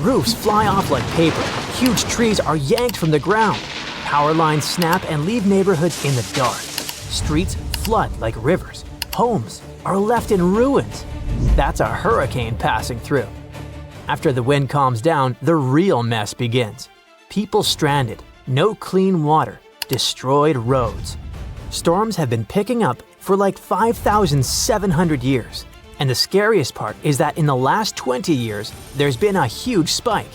Roofs fly off like paper, huge trees are yanked from the ground, power lines snap and leave neighborhoods in the dark. Streets flood like rivers, homes are left in ruins. That's a hurricane passing through. After the wind calms down, the real mess begins. People stranded, no clean water, destroyed roads. Storms have been picking up for like 5,700 years. And the scariest part is that in the last 20 years, there's been a huge spike.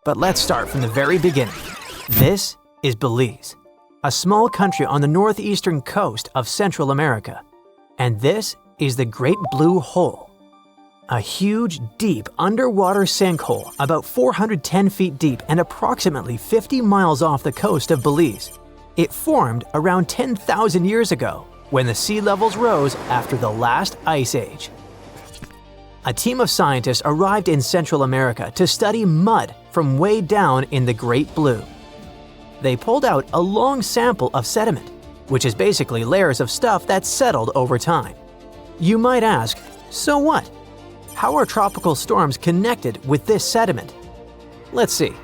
But let's start from the very beginning. This is Belize, a small country on the northeastern coast of Central America. And this is the Great Blue Hole, a huge, deep underwater sinkhole about 410 feet deep and approximately 50 miles off the coast of Belize. It formed around 10,000 years ago, when the sea levels rose after the last ice age. A team of scientists arrived in Central America to study mud from way down in the Great Blue. They pulled out a long sample of sediment, which is basically layers of stuff that's settled over time. You might ask, so what? How are tropical storms connected with this sediment? Let's see.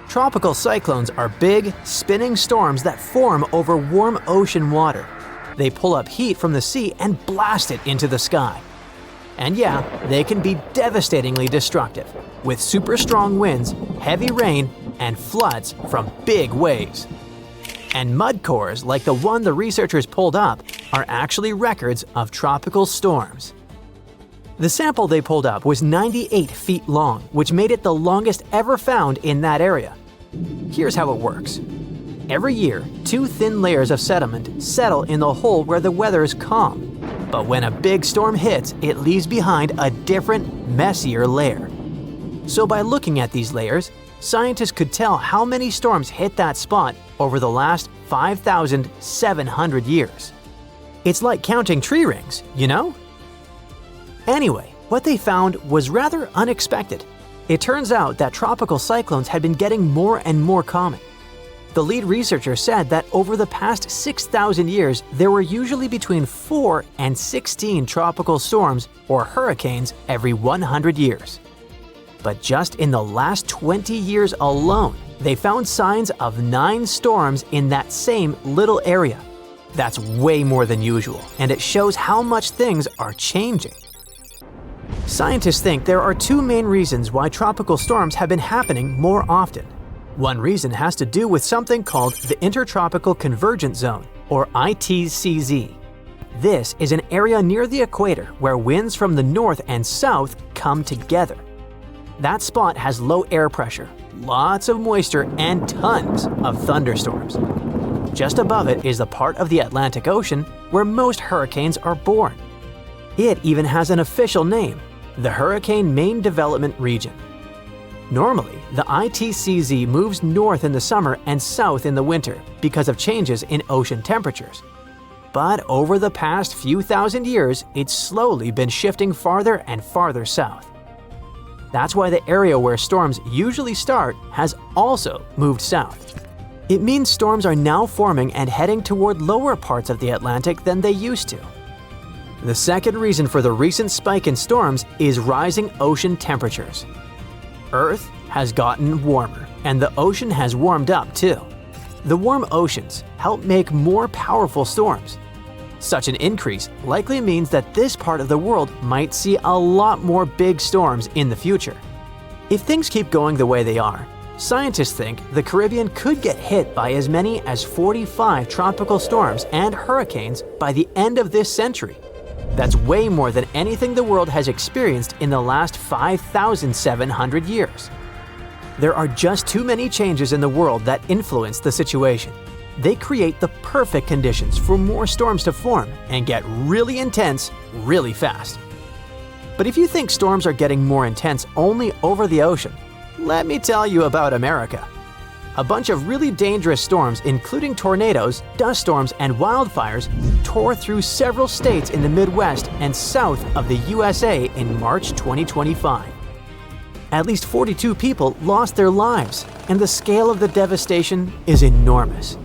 Tropical cyclones are big, spinning storms that form over warm ocean water. They pull up heat from the sea and blast it into the sky. And yeah, they can be devastatingly destructive, with super strong winds, heavy rain, and floods from big waves. And mud cores like the one the researchers pulled up are actually records of tropical storms. The sample they pulled up was 98 feet long, which made it the longest ever found in that area. Here's how it works. Every year, two thin layers of sediment settle in the hole where the weather is calm. But when a big storm hits, it leaves behind a different, messier layer. So by looking at these layers, scientists could tell how many storms hit that spot over the last 5,700 years. It's like counting tree rings, you know? Anyway, what they found was rather unexpected. It turns out that tropical cyclones had been getting more and more common. The lead researcher said that over the past 6,000 years, there were usually between 4 and 16 tropical storms or hurricanes every 100 years. But just in the last 20 years alone, they found signs of 9 storms in that same little area. That's way more than usual, and it shows how much things are changing. Scientists think there are 2 main reasons why tropical storms have been happening more often. One reason has to do with something called the Intertropical Convergence Zone, or ITCZ. This is an area near the equator where winds from the north and south come together. That spot has low air pressure, lots of moisture, and tons of thunderstorms. Just above it is the part of the Atlantic Ocean where most hurricanes are born. It even has an official name, the Hurricane Main Development Region. Normally, the ITCZ moves north in the summer and south in the winter because of changes in ocean temperatures. But over the past few thousand years, it's slowly been shifting farther and farther south. That's why the area where storms usually start has also moved south. It means storms are now forming and heading toward lower parts of the Atlantic than they used to. The second reason for the recent spike in storms is rising ocean temperatures. Earth has gotten warmer, and the ocean has warmed up too. The warm oceans help make more powerful storms. Such an increase likely means that this part of the world might see a lot more big storms in the future. If things keep going the way they are, scientists think the Caribbean could get hit by as many as 45 tropical storms and hurricanes by the end of this century. That's way more than anything the world has experienced in the last 5,700 years. There are just too many changes in the world that influence the situation. They create the perfect conditions for more storms to form and get really intense really fast. But if you think storms are getting more intense only over the ocean, let me tell you about America. A bunch of really dangerous storms, including tornadoes, dust storms, and wildfires, tore through several states in the Midwest and south of the USA in March 2025. At least 42 people lost their lives, and the scale of the devastation is enormous.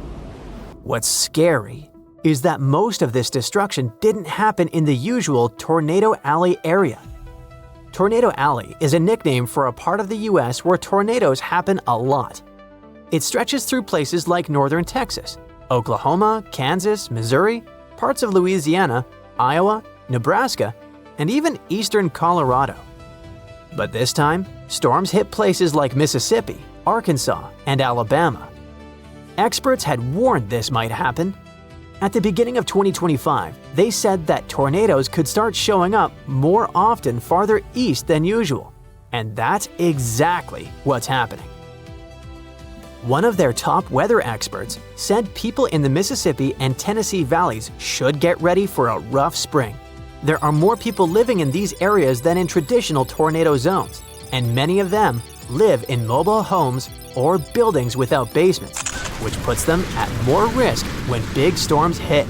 What's scary is that most of this destruction didn't happen in the usual Tornado Alley area. Tornado Alley is a nickname for a part of the US where tornadoes happen a lot. It stretches through places like northern Texas, Oklahoma, Kansas, Missouri, parts of Louisiana, Iowa, Nebraska, and even eastern Colorado. But this time, storms hit places like Mississippi, Arkansas, and Alabama. Experts had warned this might happen. At the beginning of 2025, they said that tornadoes could start showing up more often farther east than usual, and that's exactly what's happening. One of their top weather experts said people in the Mississippi and Tennessee valleys should get ready for a rough spring. There are more people living in these areas than in traditional tornado zones, and many of them live in mobile homes or buildings without basements, which puts them at more risk when big storms hit.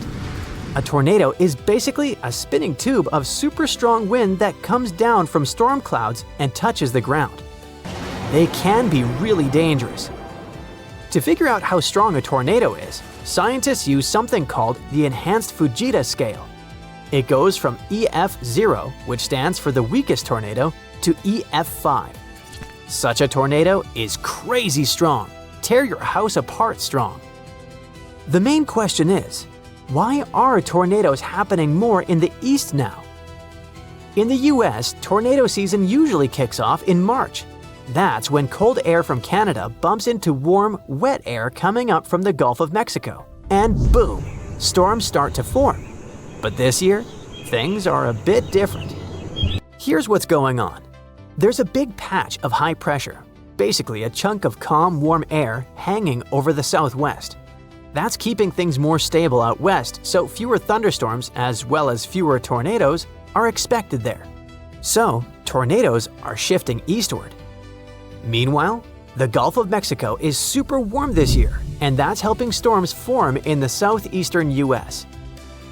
A tornado is basically a spinning tube of super strong wind that comes down from storm clouds and touches the ground. They can be really dangerous. To figure out how strong a tornado is, scientists use something called the Enhanced Fujita Scale. It goes from EF0, which stands for the weakest tornado, to EF5. Such a tornado is crazy strong, tear your house apart strong. The main question is, why are tornadoes happening more in the east now? In the US, tornado season usually kicks off in March. That's when cold air from Canada bumps into warm, wet air coming up from the Gulf of Mexico. And boom, storms start to form. But this year, things are a bit different. Here's what's going on. There's a big patch of high pressure, basically a chunk of calm, warm air hanging over the southwest. That's keeping things more stable out west, so fewer thunderstorms as well as fewer tornadoes are expected there. So, tornadoes are shifting eastward. Meanwhile, the Gulf of Mexico is super warm this year, and that's helping storms form in the southeastern US.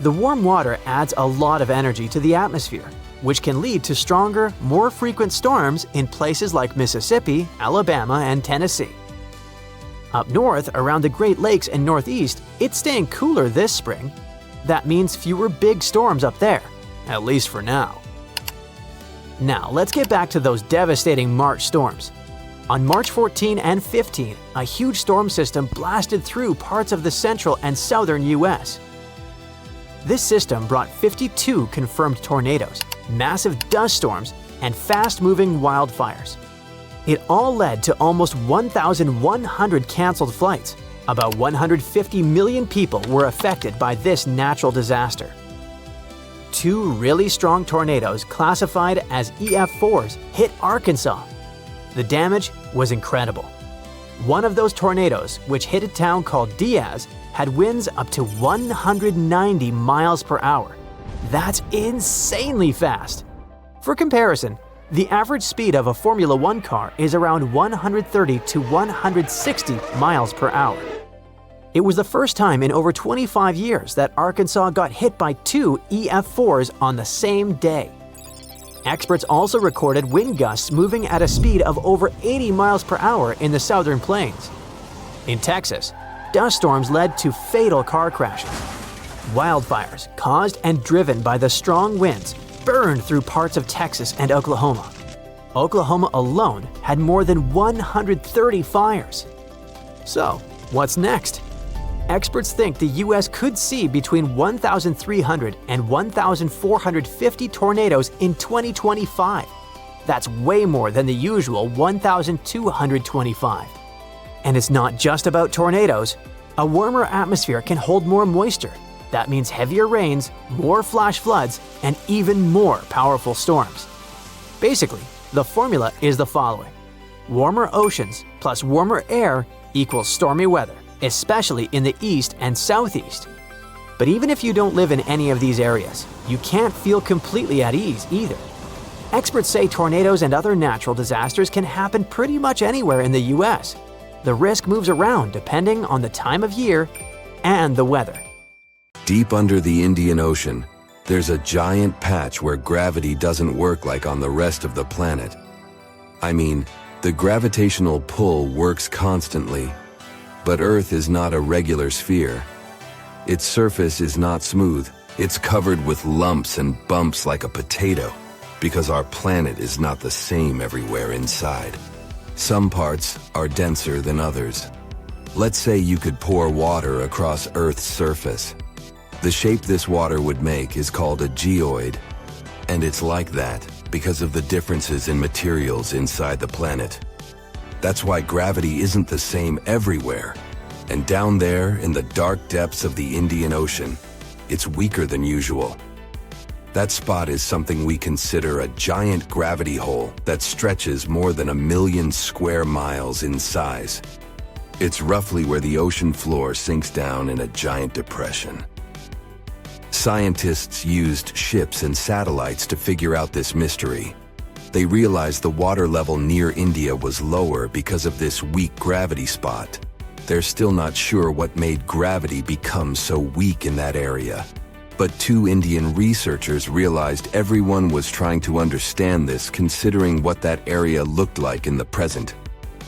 The warm water adds a lot of energy to the atmosphere, which can lead to stronger, more frequent storms in places like Mississippi, Alabama, and Tennessee. Up north, around the Great Lakes and Northeast, it's staying cooler this spring. That means fewer big storms up there, at least for now. Now, let's get back to those devastating March storms. On March 14 and 15, a huge storm system blasted through parts of the central and southern US. This system brought 52 confirmed tornadoes, massive dust storms, and fast-moving wildfires. It all led to almost 1,100 canceled flights. About 150 million people were affected by this natural disaster. Two really strong tornadoes classified as EF4s hit Arkansas. The damage was incredible. One of those tornadoes, which hit a town called Diaz, had winds up to 190 miles per hour. That's insanely fast. For comparison, the average speed of a Formula One car is around 130 to 160 miles per hour. It was the first time in over 25 years that Arkansas got hit by two EF4s on the same day. Experts also recorded wind gusts moving at a speed of over 80 miles per hour in the southern plains. In Texas, dust storms led to fatal car crashes. Wildfires, caused and driven by the strong winds, burned through parts of Texas and Oklahoma. Oklahoma alone had more than 130 fires. So, what's next? Experts think the US could see between 1,300 and 1,450 tornadoes in 2025. That's way more than the usual 1,225. And it's not just about tornadoes. A warmer atmosphere can hold more moisture. That means heavier rains, more flash floods, and even more powerful storms. Basically, the formula is the following. Warmer oceans plus warmer air equals stormy weather, especially in the east and southeast. But even if you don't live in any of these areas, you can't feel completely at ease either. Experts say tornadoes and other natural disasters can happen pretty much anywhere in the US. The risk moves around depending on the time of year and the weather. Deep under the Indian Ocean, there's a giant patch where gravity doesn't work like on the rest of the planet. I mean, the gravitational pull works constantly, but Earth is not a regular sphere. Its surface is not smooth. It's covered with lumps and bumps like a potato. because our planet is not the same everywhere inside. Some parts are denser than others. Let's say you could pour water across Earth's surface. The shape this water would make is called a geoid, and it's like that because of the differences in materials inside the planet. That's why gravity isn't the same everywhere. And down there in the dark depths of the Indian Ocean, it's weaker than usual. That spot is something we consider a giant gravity hole that stretches more than 1 million square miles in size. It's roughly where the ocean floor sinks down in a giant depression. Scientists used ships and satellites to figure out this mystery. They realized the water level near India was lower because of this weak gravity spot. They're still not sure what made gravity become so weak in that area. But 2 Indian researchers realized everyone was trying to understand this, considering what that area looked like in the present.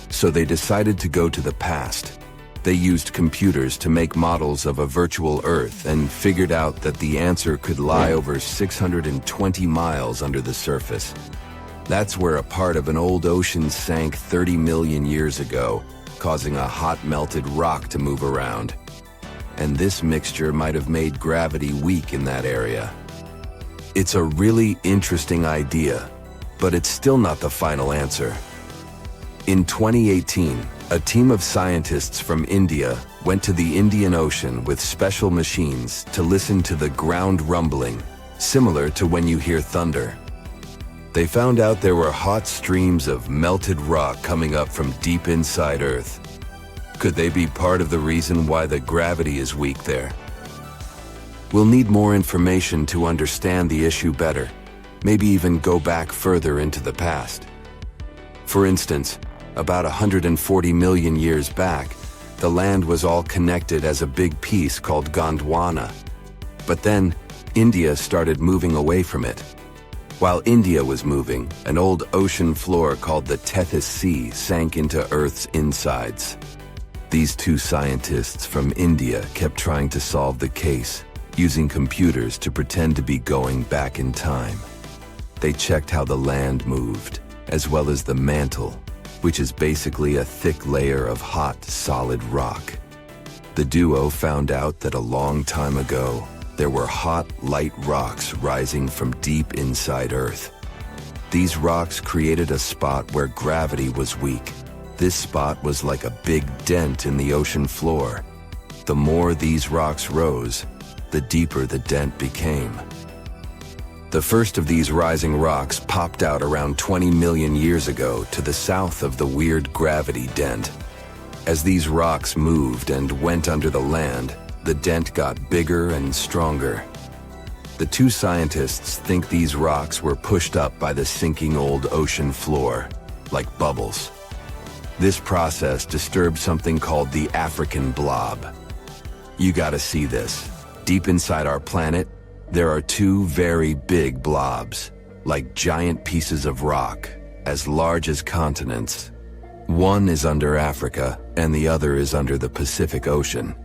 So they decided to go to the past. They used computers to make models of a virtual Earth and figured out that the answer could lie over 620 miles under the surface. That's where a part of an old ocean sank 30 million years ago, causing a hot melted rock to move around. And this mixture might have made gravity weak in that area. It's a really interesting idea, but it's still not the final answer. In 2018, a team of scientists from India went to the Indian Ocean with special machines to listen to the ground rumbling, similar to when you hear thunder. They found out there were hot streams of melted rock coming up from deep inside Earth. Could they be part of the reason why the gravity is weak there? We'll need more information to understand the issue better, maybe even go back further into the past. For instance, about 140 million years back, the land was all connected as a big piece called Gondwana. But then, India started moving away from it. While India was moving, an old ocean floor called the Tethys Sea sank into Earth's insides. These 2 scientists from India kept trying to solve the case, using computers to pretend to be going back in time. They checked how the land moved, as well as the mantle, which is basically a thick layer of hot, solid rock. The duo found out that a long time ago, there were hot, light rocks rising from deep inside Earth. These rocks created a spot where gravity was weak. This spot was like a big dent in the ocean floor. The more these rocks rose, the deeper the dent became. The first of these rising rocks popped out around 20 million years ago to the south of the weird gravity dent. As these rocks moved and went under the land, the dent got bigger and stronger. The 2 scientists think these rocks were pushed up by the sinking old ocean floor, like bubbles. This process disturbed something called the African blob. You gotta see this. Deep inside our planet, there are 2 very big blobs, like giant pieces of rock, as large as continents. One is under Africa, and the other is under the Pacific Ocean.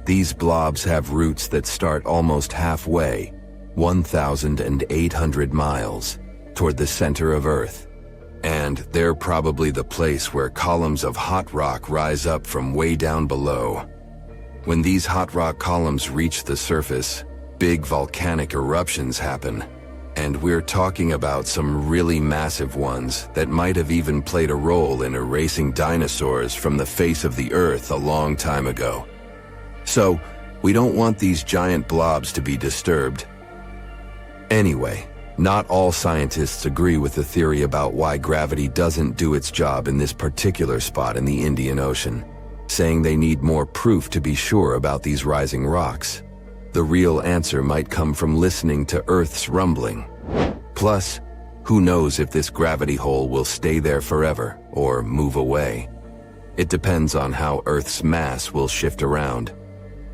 These blobs have roots that start almost halfway, 1,800 miles, toward the center of Earth. And they're probably the place where columns of hot rock rise up from way down below. When these hot rock columns reach the surface, big volcanic eruptions happen. And we're talking about some really massive ones that might have even played a role in erasing dinosaurs from the face of the Earth a long time ago. So, we don't want these giant blobs to be disturbed. Anyway, not all scientists agree with the theory about why gravity doesn't do its job in this particular spot in the Indian Ocean, saying they need more proof to be sure about these rising rocks. The real answer might come from listening to Earth's rumbling. Plus, who knows if this gravity hole will stay there forever or move away. It depends on how Earth's mass will shift around.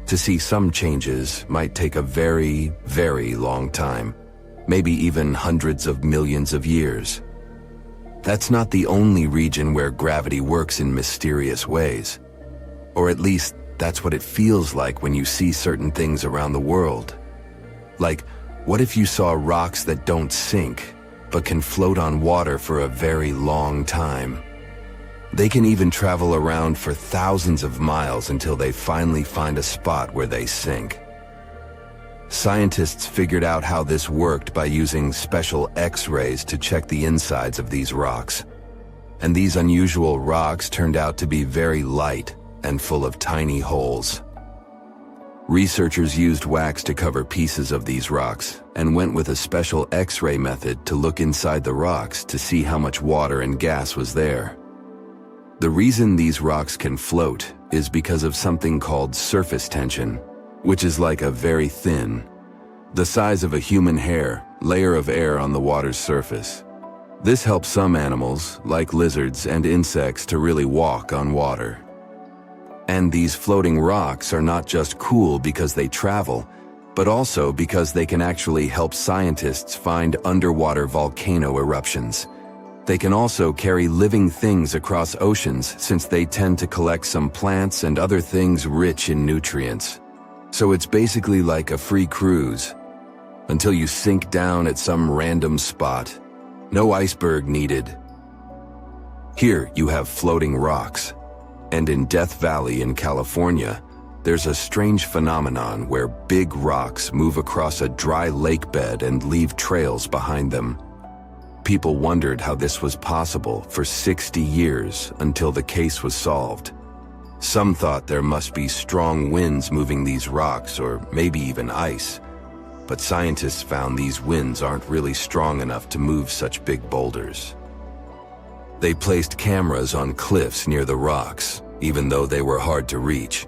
To see some changes might take a very, very long time, maybe even hundreds of millions of years. That's not the only region where gravity works in mysterious ways. Or at least, that's what it feels like when you see certain things around the world. Like, what if you saw rocks that don't sink, but can float on water for a very long time. They can even travel around for thousands of miles until they finally find a spot where they sink. Scientists figured out how this worked by using special X-rays to check the insides of these rocks. And these unusual rocks turned out to be very light and full of tiny holes. Researchers used wax to cover pieces of these rocks and went with a special X-ray method to look inside the rocks to see how much water and gas was there. The reason these rocks can float is because of something called surface tension, which is like a very thin, the size of a human hair, layer of air on the water's surface. This helps some animals, like lizards and insects, to really walk on water. And these floating rocks are not just cool because they travel, but also because they can actually help scientists find underwater volcano eruptions. They can also carry living things across oceans since they tend to collect some plants and other things rich in nutrients. So it's basically like a free cruise, until you sink down at some random spot. No iceberg needed. Here you have floating rocks. And in Death Valley in California, there's a strange phenomenon where big rocks move across a dry lake bed and leave trails behind them. People wondered how this was possible for 60 years until the case was solved. Some thought there must be strong winds moving these rocks, or maybe even ice. But scientists found these winds aren't really strong enough to move such big boulders. They placed cameras on cliffs near the rocks, even though they were hard to reach.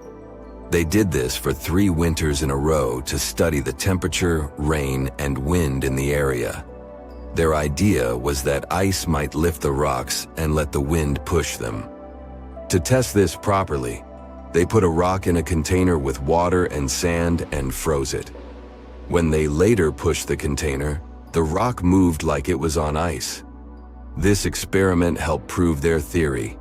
They did this for 3 winters in a row to study the temperature, rain, and wind in the area. Their idea was that ice might lift the rocks and let the wind push them. To test this properly, they put a rock in a container with water and sand and froze it. When they later pushed the container, the rock moved like it was on ice. This experiment helped prove their theory.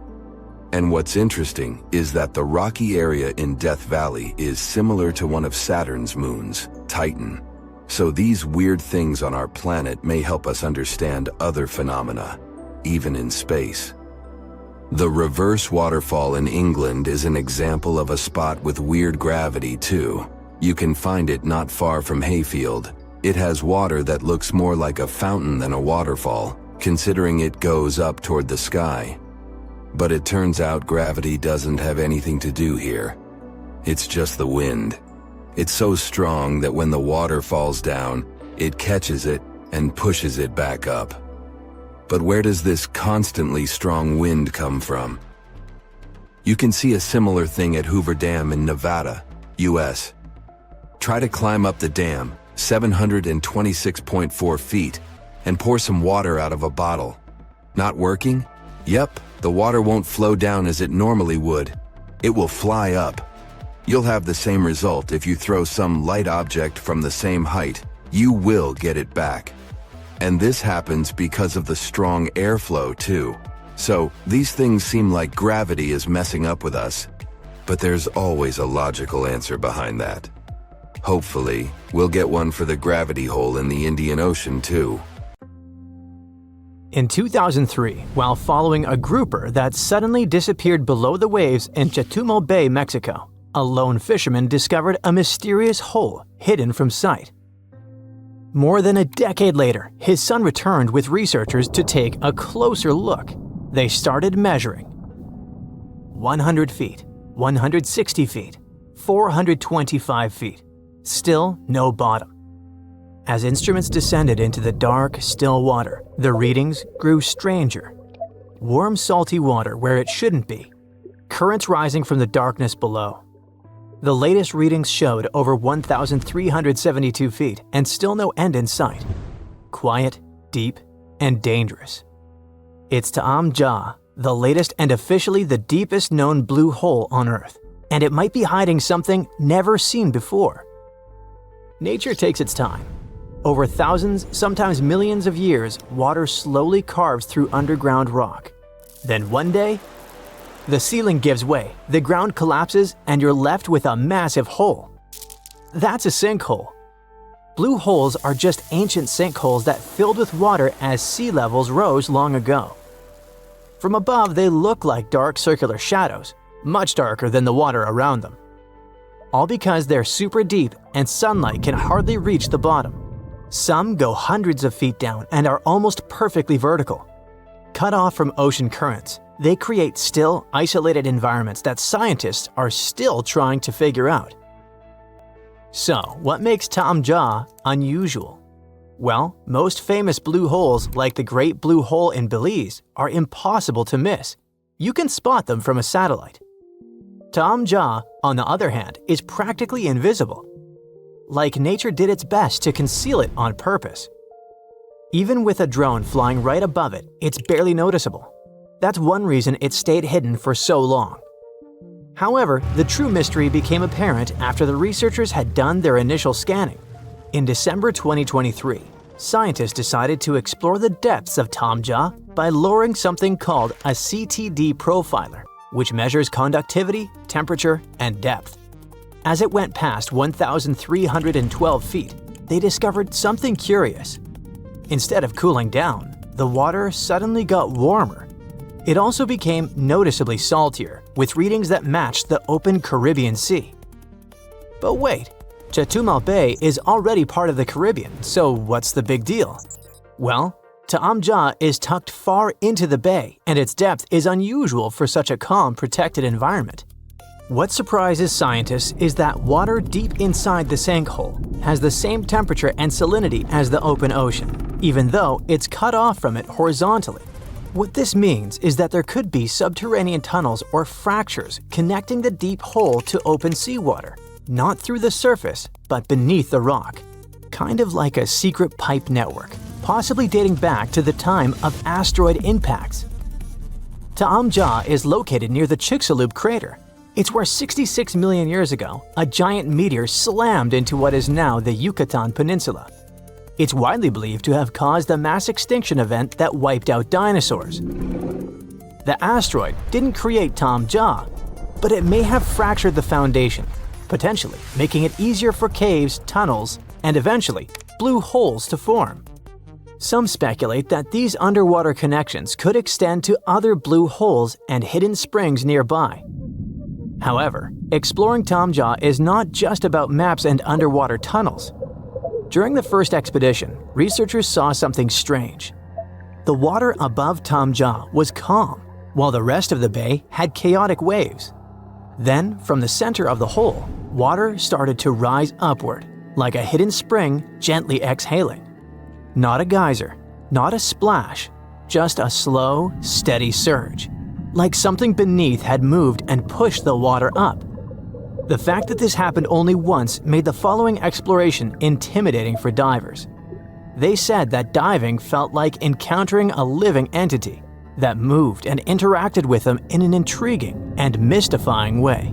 And what's interesting is that the rocky area in Death Valley is similar to one of Saturn's moons, Titan. So these weird things on our planet may help us understand other phenomena, even in space. The reverse waterfall in England is an example of a spot with weird gravity too. You can find it not far from Hayfield. It has water that looks more like a fountain than a waterfall, considering it goes up toward the sky. But it turns out gravity doesn't have anything to do here. It's just the wind. It's so strong that when the water falls down, it catches it and pushes it back up. But where does this constantly strong wind come from? You can see a similar thing at Hoover Dam in Nevada, US. Try to climb up the dam, 726.4 feet, and pour some water out of a bottle. Not working? Yep, the water won't flow down as it normally would. It will fly up. You'll have the same result if you throw some light object from the same height. You will get it back. And this happens because of the strong airflow too. So these things seem like gravity is messing up with us. But there's always a logical answer behind that. Hopefully, we'll get one for the gravity hole in the Indian Ocean too. In 2003, while following a grouper that suddenly disappeared below the waves in Chetumal Bay, Mexico, a lone fisherman discovered a mysterious hole hidden from sight. More than a decade later, his son returned with researchers to take a closer look. They started measuring. 100 feet, 160 feet, 425 feet. Still no bottom. As instruments descended into the dark, still water, the readings grew stranger. Warm, salty water where it shouldn't be. Currents rising from the darkness below. The latest readings showed over 1,372 feet and still no end in sight. Quiet, deep, and dangerous. It's Taam Ja, the latest and officially the deepest known blue hole on Earth, and it might be hiding something never seen before. Nature takes its time. Over thousands, sometimes millions of years, water slowly carves through underground rock. Then one day, the ceiling gives way, the ground collapses, and you're left with a massive hole. That's a sinkhole. Blue holes are just ancient sinkholes that filled with water as sea levels rose long ago. From above, they look like dark circular shadows, much darker than the water around them. All because they're super deep and sunlight can hardly reach the bottom. Some go hundreds of feet down and are almost perfectly vertical. Cut off from ocean currents, they create still, isolated environments that scientists are still trying to figure out. So, what makes Taam Ja unusual? Well, most famous blue holes like the Great Blue Hole in Belize are impossible to miss. You can spot them from a satellite. Taam Ja, on the other hand, is practically invisible. Like nature did its best to conceal it on purpose. Even with a drone flying right above it, it's barely noticeable. That's one reason it stayed hidden for so long. However, the true mystery became apparent after the researchers had done their initial scanning. In December 2023, scientists decided to explore the depths of Taam Ja by lowering something called a CTD profiler, which measures conductivity, temperature, and depth. As it went past 1,312 feet, they discovered something curious. Instead of cooling down, the water suddenly got warmer. It also became noticeably saltier, with readings that matched the open Caribbean Sea. But wait, Chetumal Bay is already part of the Caribbean, so what's the big deal? Well, Taam Ja is tucked far into the bay, and its depth is unusual for such a calm, protected environment. What surprises scientists is that water deep inside the sinkhole has the same temperature and salinity as the open ocean, even though it's cut off from it horizontally. What this means is that there could be subterranean tunnels or fractures connecting the deep hole to open seawater, not through the surface, but beneath the rock. Kind of like a secret pipe network, possibly dating back to the time of asteroid impacts. Taam Ja is located near the Chicxulub crater. It's where 66 million years ago, a giant meteor slammed into what is now the Yucatan Peninsula. It's widely believed to have caused a mass extinction event that wiped out dinosaurs. The asteroid didn't create Taam Ja, but it may have fractured the foundation, potentially making it easier for caves, tunnels, and eventually blue holes to form. Some speculate that these underwater connections could extend to other blue holes and hidden springs nearby. However, exploring Taam Ja is not just about maps and underwater tunnels. During the first expedition, researchers saw something strange. The water above Taam Ja was calm, while the rest of the bay had chaotic waves. Then, from the center of the hole, water started to rise upward, like a hidden spring gently exhaling. Not a geyser, not a splash, just a slow, steady surge, like something beneath had moved and pushed the water up. The fact that this happened only once made the following exploration intimidating for divers. They said that diving felt like encountering a living entity that moved and interacted with them in an intriguing and mystifying way.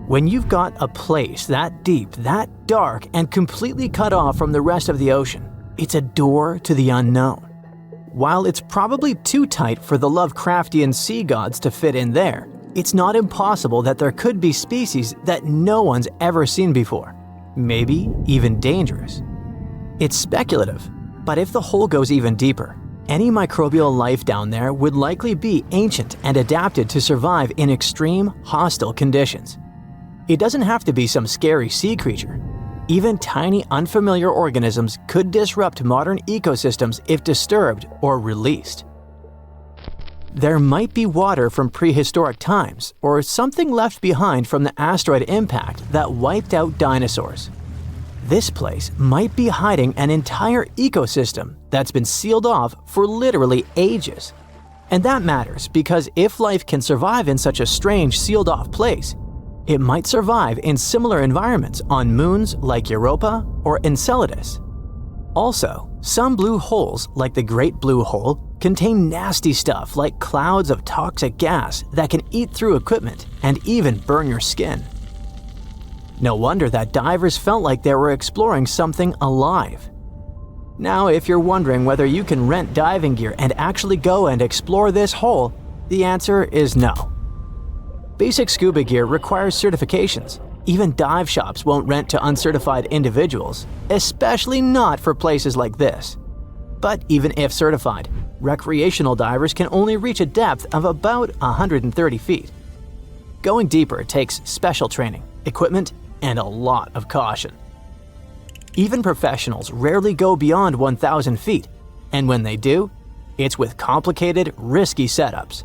When you've got a place that deep, that dark, and completely cut off from the rest of the ocean, it's a door to the unknown. While it's probably too tight for the Lovecraftian sea gods to fit in there, it's not impossible that there could be species that no one's ever seen before, maybe even dangerous. It's speculative, but if the hole goes even deeper, any microbial life down there would likely be ancient and adapted to survive in extreme, hostile conditions. It doesn't have to be some scary sea creature. Even tiny, unfamiliar organisms could disrupt modern ecosystems if disturbed or released. There might be water from prehistoric times or something left behind from the asteroid impact that wiped out dinosaurs. This place might be hiding an entire ecosystem that's been sealed off for literally ages. And that matters because if life can survive in such a strange sealed-off place, it might survive in similar environments on moons like Europa or Enceladus. Also, some blue holes, like the Great Blue Hole, contain nasty stuff like clouds of toxic gas that can eat through equipment and even burn your skin. No wonder that divers felt like they were exploring something alive. Now, if you're wondering whether you can rent diving gear and actually go and explore this hole, the answer is no. Basic scuba gear requires certifications, Even dive shops won't rent to uncertified individuals, especially not for places like this. But even if certified, recreational divers can only reach a depth of about 130 feet. Going deeper takes special training, equipment, and a lot of caution. Even professionals rarely go beyond 1,000 feet, and when they do, it's with complicated, risky setups.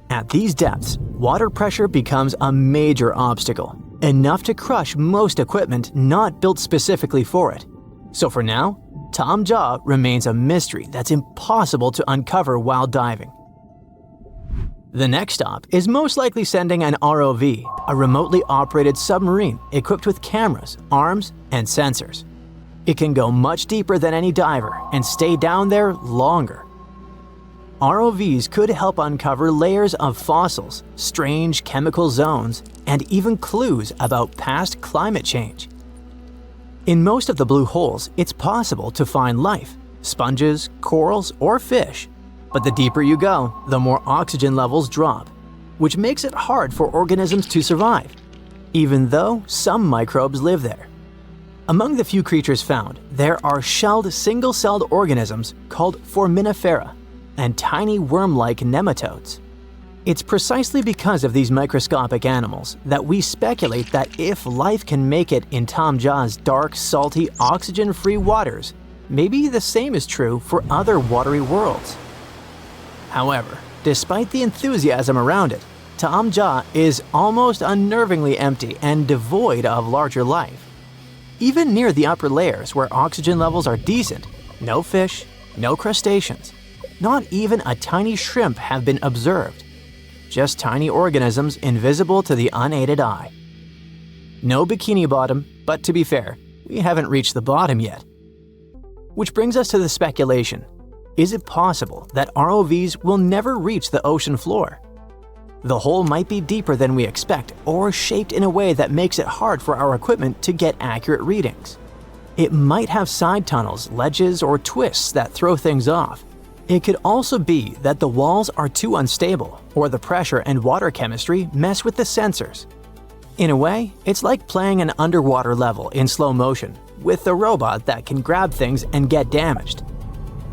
At these depths, water pressure becomes a major obstacle, enough to crush most equipment not built specifically for it. So for now, Taam Ja remains a mystery that's impossible to uncover while diving. The next stop is most likely sending an ROV, a remotely operated submarine equipped with cameras, arms, and sensors. It can go much deeper than any diver and stay down there longer. ROVs could help uncover layers of fossils, strange chemical zones, and even clues about past climate change. In most of the blue holes, it's possible to find life, sponges, corals, or fish. But the deeper you go, the more oxygen levels drop, which makes it hard for organisms to survive, even though some microbes live there. Among the few creatures found, there are shelled single-celled organisms called foraminifera and tiny worm-like nematodes. It's precisely because of these microscopic animals that we speculate that if life can make it in Taam Ja's dark, salty, oxygen-free waters, maybe the same is true for other watery worlds. However, despite the enthusiasm around it, Taam Ja is almost unnervingly empty and devoid of larger life. Even near the upper layers where oxygen levels are decent, no fish, no crustaceans, not even a tiny shrimp have been observed. Just tiny organisms invisible to the unaided eye. No bikini bottom, but to be fair, we haven't reached the bottom yet. Which brings us to the speculation. Is it possible that ROVs will never reach the ocean floor? The hole might be deeper than we expect or shaped in a way that makes it hard for our equipment to get accurate readings. It might have side tunnels, ledges, or twists that throw things off. It could also be that the walls are too unstable or the pressure and water chemistry mess with the sensors. In a way, it's like playing an underwater level in slow motion with a robot that can grab things and get damaged.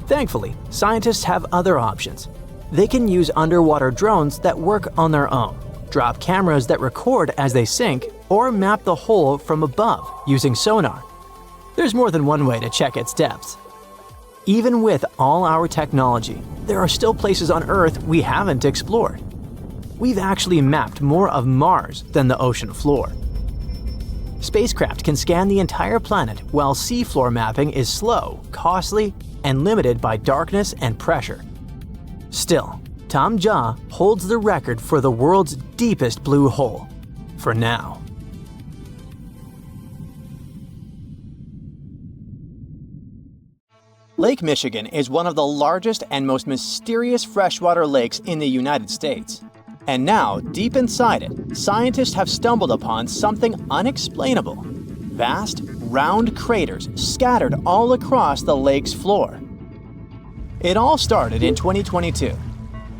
Thankfully, scientists have other options. They can use underwater drones that work on their own, drop cameras that record as they sink, or map the hole from above using sonar. There's more than one way to check its depths. Even with all our technology, there are still places on Earth we haven't explored. We've actually mapped more of Mars than the ocean floor. Spacecraft can scan the entire planet while seafloor mapping is slow, costly, and limited by darkness and pressure. Still, Taam Ja holds the record for the world's deepest blue hole, for now. Lake Michigan is one of the largest and most mysterious freshwater lakes in the United States. And now, deep inside it, scientists have stumbled upon something unexplainable. Vast, round craters scattered all across the lake's floor. It all started in 2022.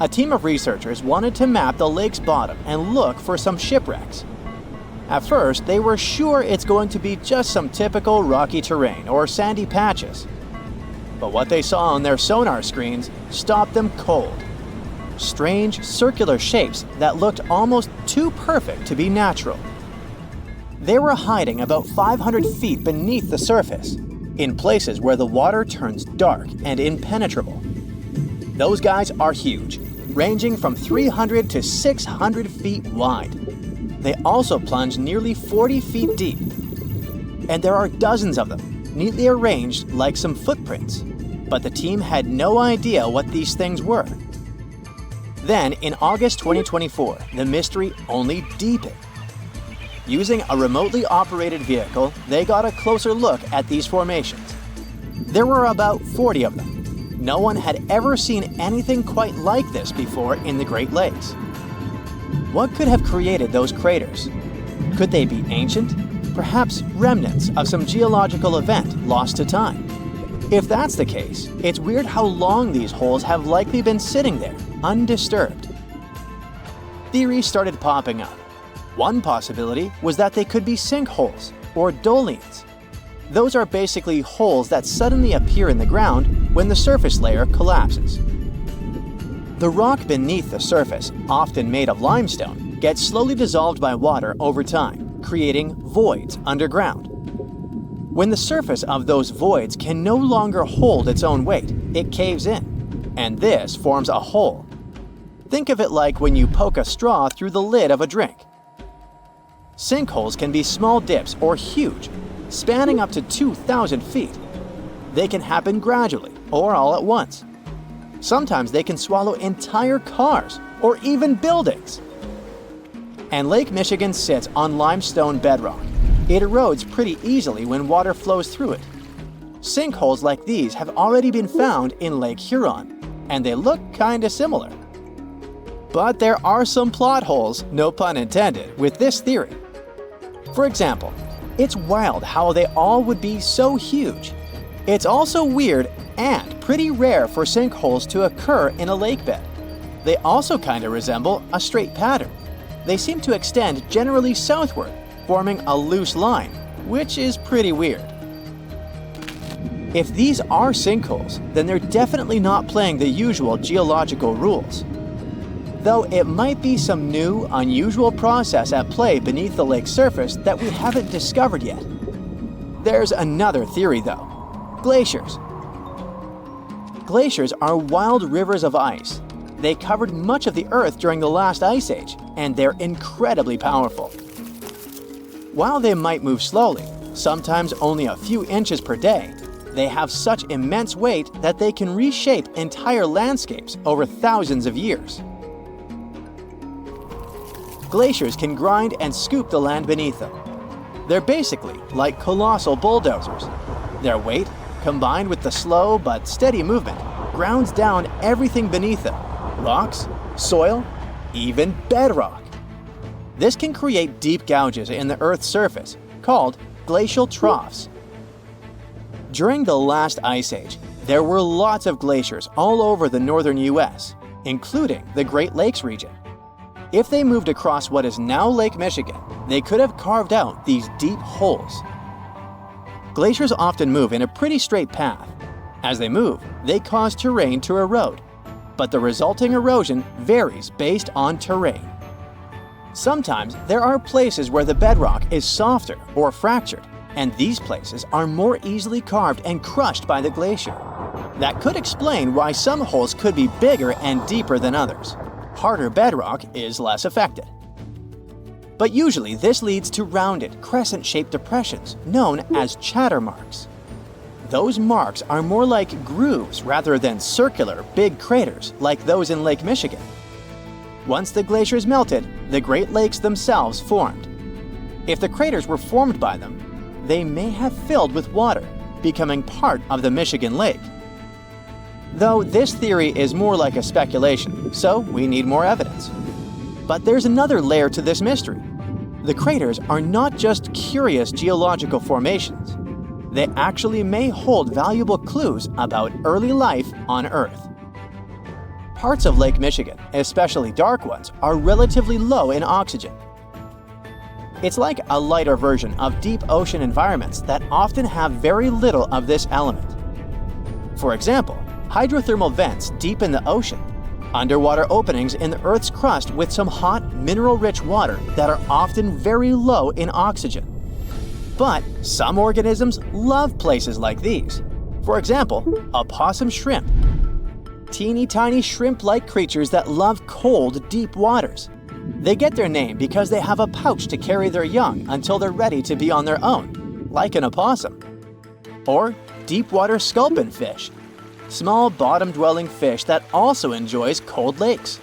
A team of researchers wanted to map the lake's bottom and look for some shipwrecks. At first, they were sure it's going to be just some typical rocky terrain or sandy patches. But what they saw on their sonar screens stopped them cold. Strange, circular shapes that looked almost too perfect to be natural. They were hiding about 500 feet beneath the surface, in places where the water turns dark and impenetrable. Those guys are huge, ranging from 300 to 600 feet wide. They also plunge nearly 40 feet deep. And there are dozens of them, neatly arranged like some footprints. But the team had no idea what these things were. Then, in August 2024, the mystery only deepened. Using a remotely operated vehicle, they got a closer look at these formations. There were about 40 of them. No one had ever seen anything quite like this before in the Great Lakes. What could have created those craters? Could they be ancient? Perhaps remnants of some geological event lost to time? If that's the case, it's weird how long these holes have likely been sitting there, undisturbed. Theories started popping up. One possibility was that they could be sinkholes, or dolines. Those are basically holes that suddenly appear in the ground when the surface layer collapses. The rock beneath the surface, often made of limestone, gets slowly dissolved by water over time, creating voids underground. When the surface of those voids can no longer hold its own weight, it caves in, and this forms a hole. Think of it like when you poke a straw through the lid of a drink. Sinkholes can be small dips or huge, spanning up to 2,000 feet. They can happen gradually or all at once. Sometimes they can swallow entire cars or even buildings. And Lake Michigan sits on limestone bedrock. It erodes pretty easily when water flows through it. Sinkholes like these have already been found in Lake Huron, and they look kinda similar. But there are some plot holes, no pun intended, with this theory. For example, it's wild how they all would be so huge. It's also weird and pretty rare for sinkholes to occur in a lake bed. They also kind of resemble a straight pattern. They seem to extend generally southward, forming a loose line, which is pretty weird. If these are sinkholes, then they're definitely not playing the usual geological rules. Though it might be some new, unusual process at play beneath the lake's surface that we haven't discovered yet. There's another theory though: glaciers. Glaciers are wild rivers of ice. They covered much of the Earth during the last ice age, and they're incredibly powerful. While they might move slowly, sometimes only a few inches per day, they have such immense weight that they can reshape entire landscapes over thousands of years. Glaciers can grind and scoop the land beneath them. They're basically like colossal bulldozers. Their weight, combined with the slow but steady movement, grounds down everything beneath them: rocks, soil, even bedrock. This can create deep gouges in the Earth's surface, called glacial troughs. During the last ice age, there were lots of glaciers all over the northern US, including the Great Lakes region. If they moved across what is now Lake Michigan, they could have carved out these deep holes. Glaciers often move in a pretty straight path. As they move, they cause terrain to erode, but the resulting erosion varies based on terrain. Sometimes there are places where the bedrock is softer or fractured, and these places are more easily carved and crushed by the glacier. That could explain why some holes could be bigger and deeper than others. Harder bedrock is less affected. But usually this leads to rounded, crescent-shaped depressions known as chatter marks. Those marks are more like grooves rather than circular, big craters like those in Lake Michigan. Once the glaciers melted, the Great Lakes themselves formed. If the craters were formed by them, they may have filled with water, becoming part of the Michigan Lake. Though this theory is more like a speculation, so we need more evidence. But there's another layer to this mystery. The craters are not just curious geological formations. They actually may hold valuable clues about early life on Earth. Parts of Lake Michigan, especially dark ones, are relatively low in oxygen. It's like a lighter version of deep ocean environments that often have very little of this element. For example, hydrothermal vents deep in the ocean, underwater openings in the Earth's crust with some hot, mineral-rich water that are often very low in oxygen. But some organisms love places like these. For example, opossum shrimp. Teeny tiny shrimp-like creatures that love cold, deep waters. They get their name because they have a pouch to carry their young until they're ready to be on their own, like an opossum. Or deep-water sculpin fish, small bottom-dwelling fish that also enjoys cold lakes.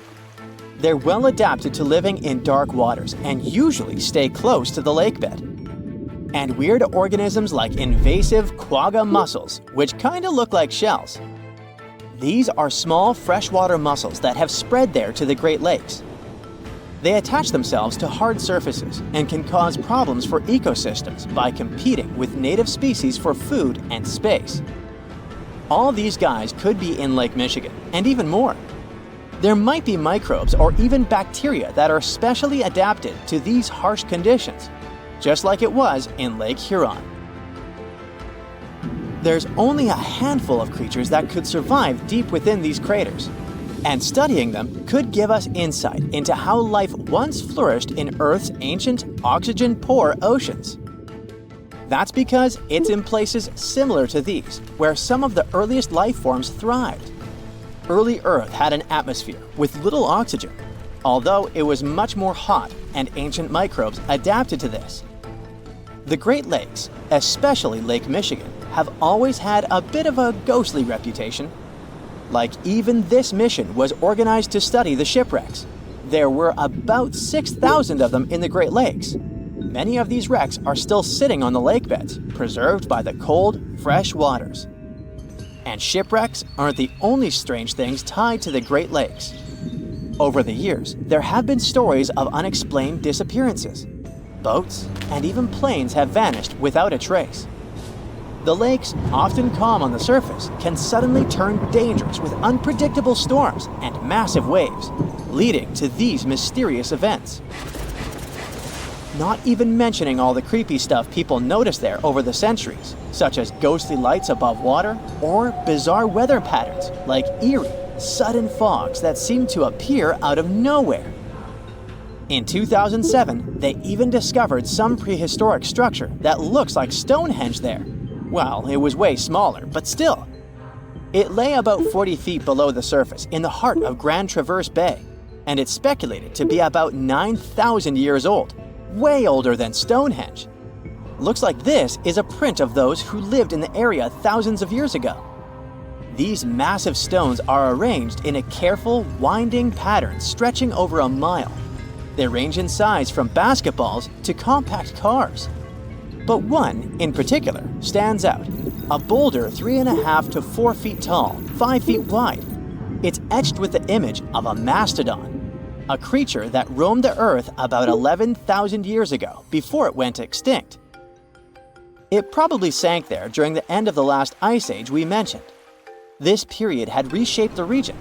They're well adapted to living in dark waters and usually stay close to the lake bed. And weird organisms like invasive quagga mussels, which kinda look like shells. These are small freshwater mussels that have spread there to the Great Lakes. They attach themselves to hard surfaces and can cause problems for ecosystems by competing with native species for food and space. All these guys could be in Lake Michigan, and even more. There might be microbes or even bacteria that are specially adapted to these harsh conditions, just like it was in Lake Huron. There's only a handful of creatures that could survive deep within these craters, and studying them could give us insight into how life once flourished in Earth's ancient, oxygen-poor oceans. That's because it's in places similar to these where some of the earliest life forms thrived. Early Earth had an atmosphere with little oxygen, although it was much more hot, and ancient microbes adapted to this. The Great Lakes, especially Lake Michigan, have always had a bit of a ghostly reputation. Like, even this mission was organized to study the shipwrecks. There were about 6,000 of them in the Great Lakes. Many of these wrecks are still sitting on the lake beds, preserved by the cold, fresh waters. And shipwrecks aren't the only strange things tied to the Great Lakes. Over the years, there have been stories of unexplained disappearances. Boats and even planes have vanished without a trace. The lakes, often calm on the surface, can suddenly turn dangerous with unpredictable storms and massive waves, leading to these mysterious events. Not even mentioning all the creepy stuff people noticed there over the centuries, such as ghostly lights above water or bizarre weather patterns like eerie, sudden fogs that seem to appear out of nowhere. In 2007, they even discovered some prehistoric structure that looks like Stonehenge there. Well, it was way smaller, but still. It lay about 40 feet below the surface in the heart of Grand Traverse Bay, and it's speculated to be about 9,000 years old, way older than Stonehenge. Looks like this is a print of those who lived in the area thousands of years ago. These massive stones are arranged in a careful, winding pattern stretching over a mile. They range in size from basketballs to compact cars. But one, in particular, stands out. A boulder 3.5 to 4 feet tall, 5 feet wide. It's etched with the image of a mastodon, a creature that roamed the Earth about 11,000 years ago before it went extinct. It probably sank there during the end of the last ice age we mentioned. This period had reshaped the region.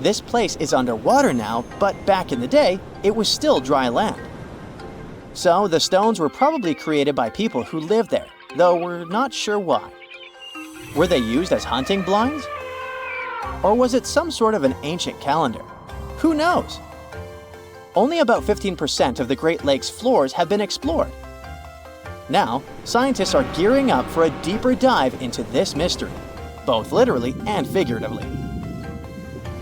This place is underwater now, but back in the day, it was still dry land. So the stones were probably created by people who lived there, though we're not sure why. Were they used as hunting blinds? Or was it some sort of an ancient calendar? Who knows? Only about 15% of the Great Lakes floors have been explored. Now, scientists are gearing up for a deeper dive into this mystery, both literally and figuratively.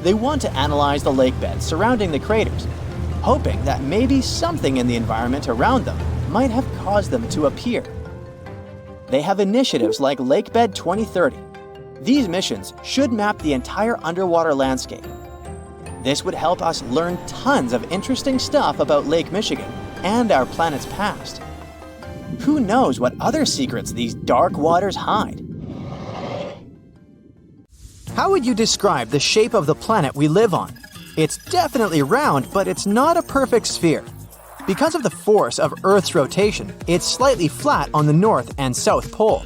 They want to analyze the lake beds surrounding the craters, hoping that maybe something in the environment around them might have caused them to appear. They have initiatives like Lakebed 2030. These missions should map the entire underwater landscape. This would help us learn tons of interesting stuff about Lake Michigan and our planet's past. Who knows what other secrets these dark waters hide? How would you describe the shape of the planet we live on? It's definitely round, but it's not a perfect sphere. Because of the force of Earth's rotation, it's slightly flat on the north and south pole.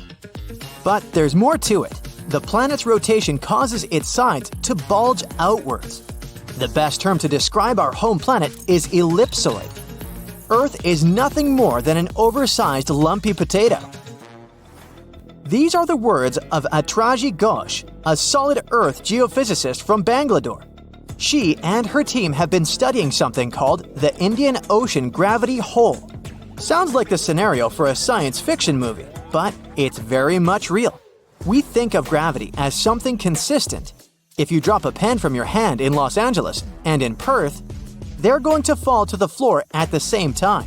But there's more to it. The planet's rotation causes its sides to bulge outwards. The best term to describe our home planet is ellipsoid. Earth is nothing more than an oversized lumpy potato. These are the words of Atraji Ghosh, a solid Earth geophysicist from Bangalore. She and her team have been studying something called the Indian Ocean Gravity Hole. Sounds like the scenario for a science fiction movie, but it's very much real. We think of gravity as something consistent. If you drop a pen from your hand in Los Angeles and in Perth, they're going to fall to the floor at the same time.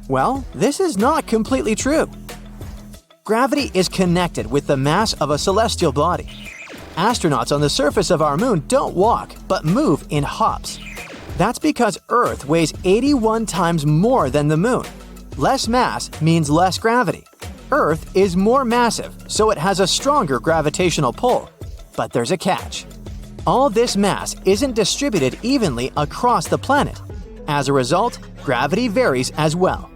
Well, this is not completely true. Gravity is connected with the mass of a celestial body. Astronauts on the surface of our moon don't walk, but move in hops. That's because Earth weighs 81 times more than the moon. Less mass means less gravity. Earth is more massive, so it has a stronger gravitational pull. But there's a catch. All this mass isn't distributed evenly across the planet. As a result, gravity varies as well.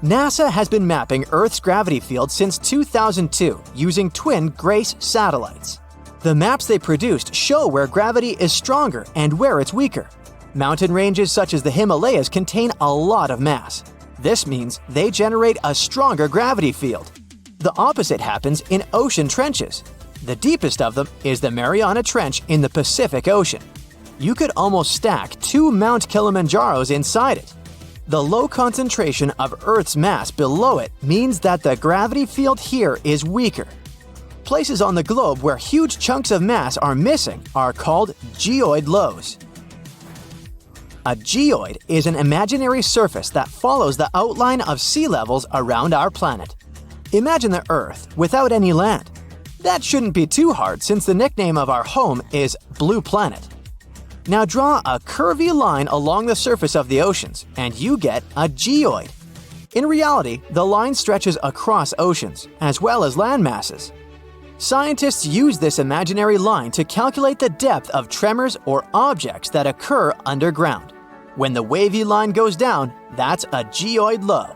NASA has been mapping Earth's gravity field since 2002 using twin GRACE satellites. The maps they produced show where gravity is stronger and where it's weaker. Mountain ranges such as the Himalayas contain a lot of mass. This means they generate a stronger gravity field. The opposite happens in ocean trenches. The deepest of them is the Mariana Trench in the Pacific Ocean. You could almost stack 2 Mount Kilimanjaros inside it. The low concentration of Earth's mass below it means that the gravity field here is weaker. Places on the globe where huge chunks of mass are missing are called geoid lows. A geoid is an imaginary surface that follows the outline of sea levels around our planet. Imagine the Earth without any land. That shouldn't be too hard since the nickname of our home is Blue Planet. Now draw a curvy line along the surface of the oceans, and you get a geoid. In reality, the line stretches across oceans, as well as land masses. Scientists use this imaginary line to calculate the depth of tremors or objects that occur underground. When the wavy line goes down, that's a geoid low.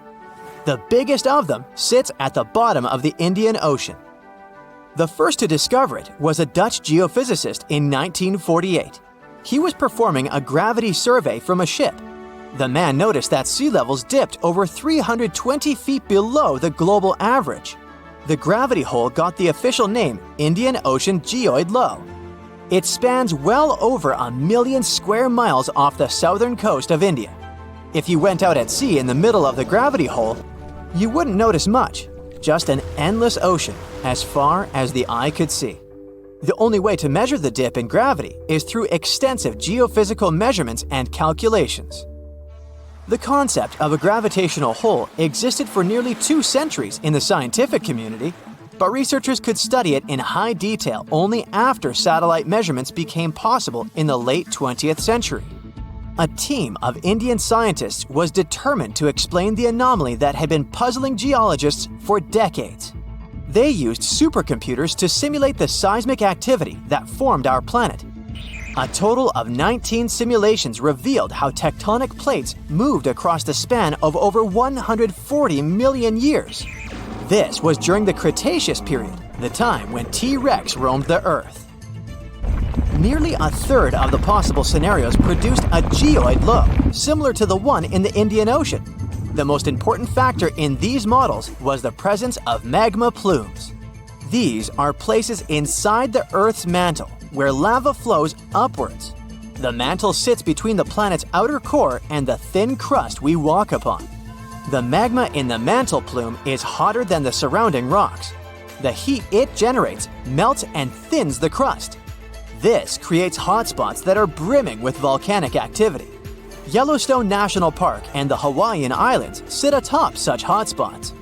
The biggest of them sits at the bottom of the Indian Ocean. The first to discover it was a Dutch geophysicist in 1948. He was performing a gravity survey from a ship. The man noticed that sea levels dipped over 320 feet below the global average. The gravity hole got the official name Indian Ocean Geoid Low. It spans well over 1 million square miles off the southern coast of India. If you went out at sea in the middle of the gravity hole, you wouldn't notice much, just an endless ocean as far as the eye could see. The only way to measure the dip in gravity is through extensive geophysical measurements and calculations. The concept of a gravitational hole existed for nearly 2 centuries in the scientific community, but researchers could study it in high detail only after satellite measurements became possible in the late 20th century. A team of Indian scientists was determined to explain the anomaly that had been puzzling geologists for decades. They used supercomputers to simulate the seismic activity that formed our planet. A total of 19 simulations revealed how tectonic plates moved across the span of over 140 million years. This was during the Cretaceous period, the time when T-Rex roamed the Earth. Nearly a third of the possible scenarios produced a geoid low, similar to the one in the Indian Ocean. The most important factor in these models was the presence of magma plumes. These are places inside the Earth's mantle where lava flows upwards. The mantle sits between the planet's outer core and the thin crust we walk upon. The magma in the mantle plume is hotter than the surrounding rocks. The heat it generates melts and thins the crust. This creates hotspots that are brimming with volcanic activity. Yellowstone National Park and the Hawaiian Islands sit atop such hotspots.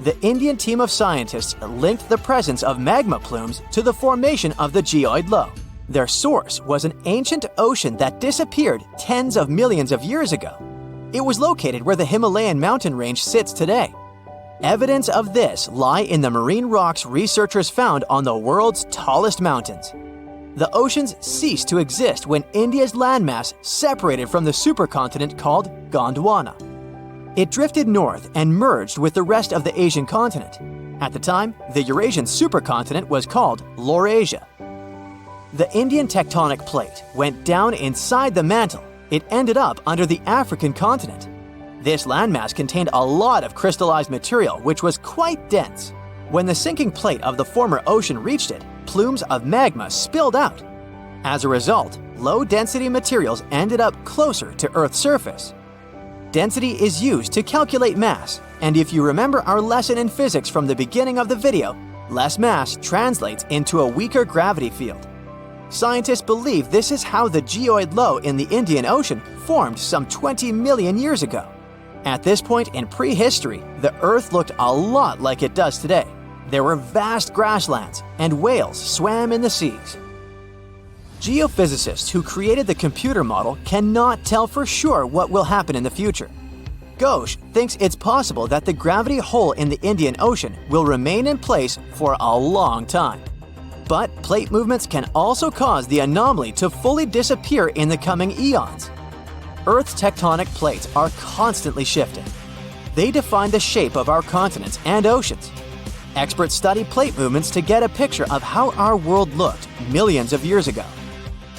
The Indian team of scientists linked the presence of magma plumes to the formation of the geoid low. Their source was an ancient ocean that disappeared tens of millions of years ago. It was located where the Himalayan mountain range sits today. Evidence of this lie in the marine rocks researchers found on the world's tallest mountains. The oceans ceased to exist when India's landmass separated from the supercontinent called Gondwana. It drifted north and merged with the rest of the Asian continent. At the time, the Eurasian supercontinent was called Laurasia. The Indian tectonic plate went down inside the mantle. It ended up under the African continent. This landmass contained a lot of crystallized material, which was quite dense. When the sinking plate of the former ocean reached it, plumes of magma spilled out. As a result, low-density materials ended up closer to Earth's surface. Density is used to calculate mass, and if you remember our lesson in physics from the beginning of the video, less mass translates into a weaker gravity field. Scientists believe this is how the geoid low in the Indian Ocean formed some 20 million years ago. At this point in prehistory, the Earth looked a lot like it does today. There were vast grasslands, and whales swam in the seas. Geophysicists who created the computer model cannot tell for sure what will happen in the future. Ghosh thinks it's possible that the gravity hole in the Indian Ocean will remain in place for a long time. But plate movements can also cause the anomaly to fully disappear in the coming eons. Earth's tectonic plates are constantly shifting. They define the shape of our continents and oceans. Experts study plate movements to get a picture of how our world looked millions of years ago.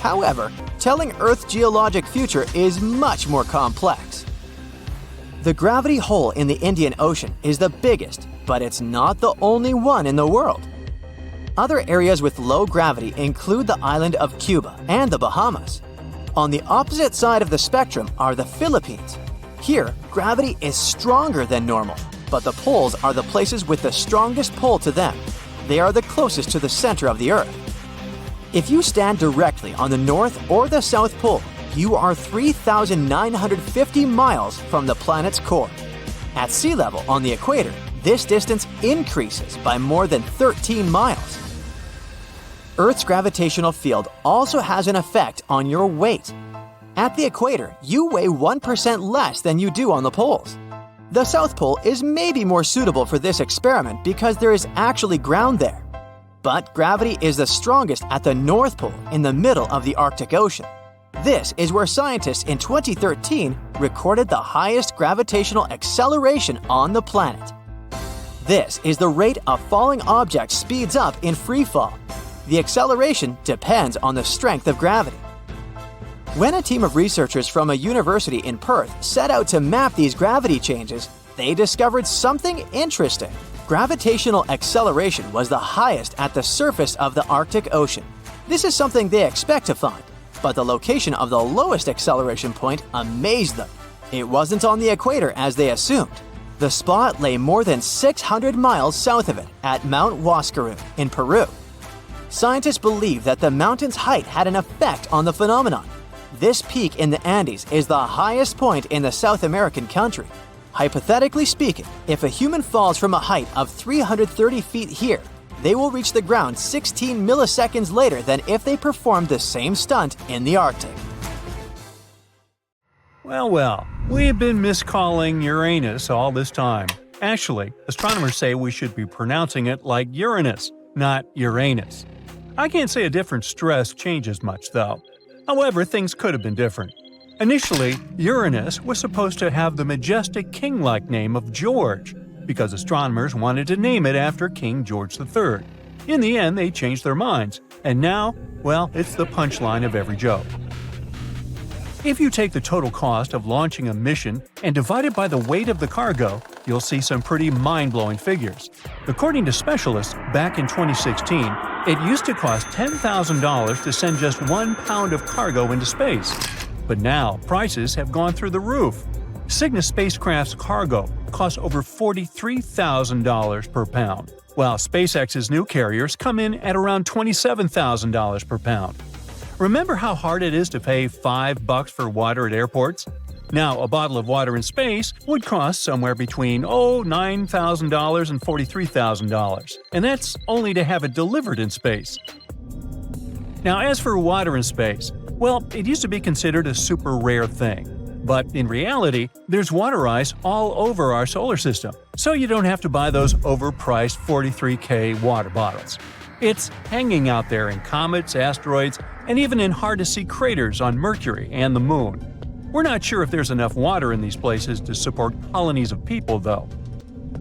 However, telling Earth's geologic future is much more complex. The gravity hole in the Indian Ocean is the biggest, but it's not the only one in the world. Other areas with low gravity include the island of Cuba and the Bahamas. On the opposite side of the spectrum are the Philippines. Here, gravity is stronger than normal, but the poles are the places with the strongest pull to them. They are the closest to the center of the Earth. If you stand directly on the North or the South Pole, you are 3,950 miles from the planet's core. At sea level on the equator, this distance increases by more than 13 miles. Earth's gravitational field also has an effect on your weight. At the equator, you weigh 1% less than you do on the poles. The South Pole is maybe more suitable for this experiment because there is actually ground there. But gravity is the strongest at the North Pole in the middle of the Arctic Ocean. This is where scientists in 2013 recorded the highest gravitational acceleration on the planet. This is the rate a falling object speeds up in free fall. The acceleration depends on the strength of gravity. When a team of researchers from a university in Perth set out to map these gravity changes, they discovered something interesting. Gravitational acceleration was the highest at the surface of the Arctic Ocean. This is something they expect to find, but the location of the lowest acceleration point amazed them. It wasn't on the equator as they assumed. The spot lay more than 600 miles south of it at Mount Huascarán in Peru. Scientists believe that the mountain's height had an effect on the phenomenon. This peak in the Andes is the highest point in the South American country. Hypothetically speaking, if a human falls from a height of 330 feet here, they will reach the ground 16 milliseconds later than if they performed the same stunt in the Arctic. Well, we've been miscalling Uranus all this time. Actually, astronomers say we should be pronouncing it like Uranus, not Uranus. I can't say a different stress changes much, though. However, things could have been different. Initially, Uranus was supposed to have the majestic king-like name of George, because astronomers wanted to name it after King George III. In the end, they changed their minds, and now, well, it's the punchline of every joke. If you take the total cost of launching a mission and divide it by the weight of the cargo, you'll see some pretty mind-blowing figures. According to specialists, back in 2016, it used to cost $10,000 to send just 1 pound of cargo into space. But now, prices have gone through the roof. Cygnus spacecraft's cargo costs over $43,000 per pound, while SpaceX's new carriers come in at around $27,000 per pound. Remember how hard it is to pay $5 for water at airports? Now, a bottle of water in space would cost somewhere between $9,000 and $43,000, and that's only to have it delivered in space. Now, as for water in space, well, it used to be considered a super rare thing. But in reality, there's water ice all over our solar system, so you don't have to buy those overpriced $43K water bottles. It's hanging out there in comets, asteroids, and even in hard-to-see craters on Mercury and the Moon. We're not sure if there's enough water in these places to support colonies of people, though.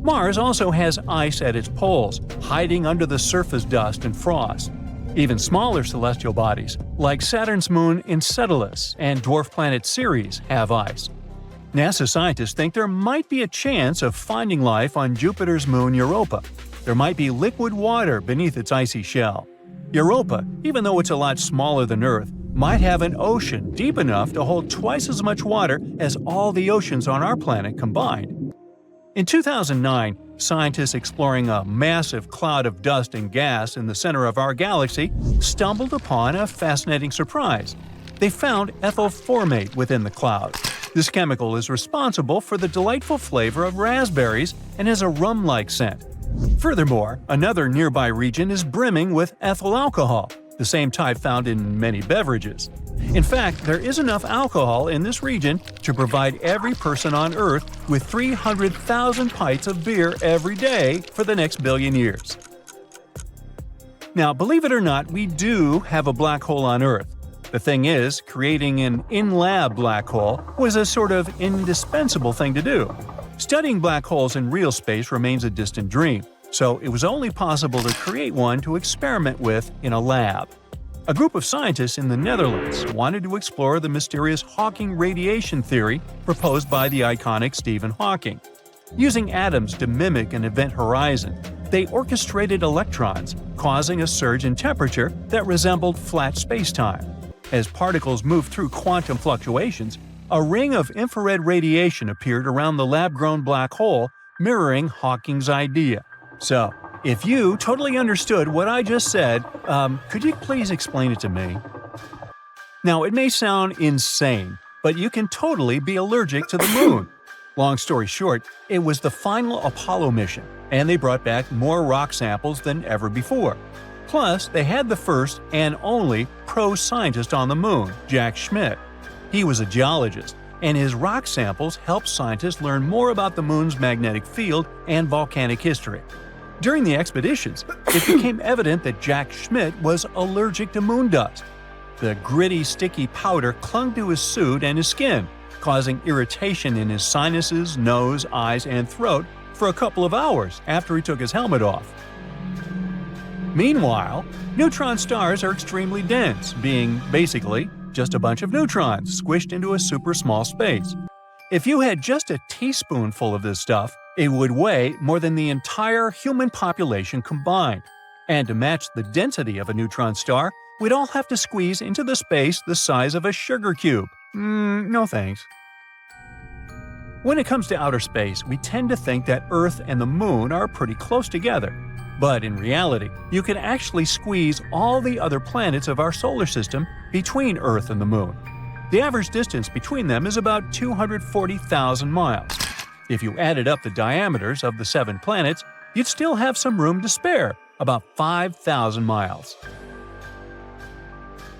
Mars also has ice at its poles, hiding under the surface dust and frost. Even smaller celestial bodies, like Saturn's moon Enceladus and dwarf planet Ceres, have ice. NASA scientists think there might be a chance of finding life on Jupiter's moon Europa. There might be liquid water beneath its icy shell. Europa, even though it's a lot smaller than Earth, might have an ocean deep enough to hold twice as much water as all the oceans on our planet combined. In 2009, scientists exploring a massive cloud of dust and gas in the center of our galaxy stumbled upon a fascinating surprise. They found ethyl formate within the cloud. This chemical is responsible for the delightful flavor of raspberries and has a rum-like scent. Furthermore, another nearby region is brimming with ethyl alcohol, the same type found in many beverages. In fact, there is enough alcohol in this region to provide every person on Earth with 300,000 pints of beer every day for the next billion years. Now, believe it or not, we do have a black hole on Earth. The thing is, creating an in-lab black hole was a sort of indispensable thing to do. Studying black holes in real space remains a distant dream, so it was only possible to create one to experiment with in a lab. A group of scientists in the Netherlands wanted to explore the mysterious Hawking radiation theory proposed by the iconic Stephen Hawking. Using atoms to mimic an event horizon, they orchestrated electrons, causing a surge in temperature that resembled flat spacetime. As particles moved through quantum fluctuations, a ring of infrared radiation appeared around the lab-grown black hole, mirroring Hawking's idea. So, if you totally understood what I just said, could you please explain it to me? Now, it may sound insane, but you can totally be allergic to the moon. Long story short, it was the final Apollo mission, and they brought back more rock samples than ever before. Plus, they had the first and only pro-scientist on the moon, Jack Schmitt. He was a geologist, and his rock samples helped scientists learn more about the moon's magnetic field and volcanic history. During the expeditions, it became evident that Jack Schmitt was allergic to moon dust. The gritty, sticky powder clung to his suit and his skin, causing irritation in his sinuses, nose, eyes, and throat for a couple of hours after he took his helmet off. Meanwhile, neutron stars are extremely dense, being basically just a bunch of neutrons squished into a super small space. If you had just a teaspoonful of this stuff, it would weigh more than the entire human population combined. And to match the density of a neutron star, we'd all have to squeeze into the space the size of a sugar cube. No thanks. When it comes to outer space, we tend to think that Earth and the Moon are pretty close together. But in reality, you can actually squeeze all the other planets of our solar system between Earth and the Moon. The average distance between them is about 240,000 miles. If you added up the diameters of the 7 planets, you'd still have some room to spare, about 5,000 miles.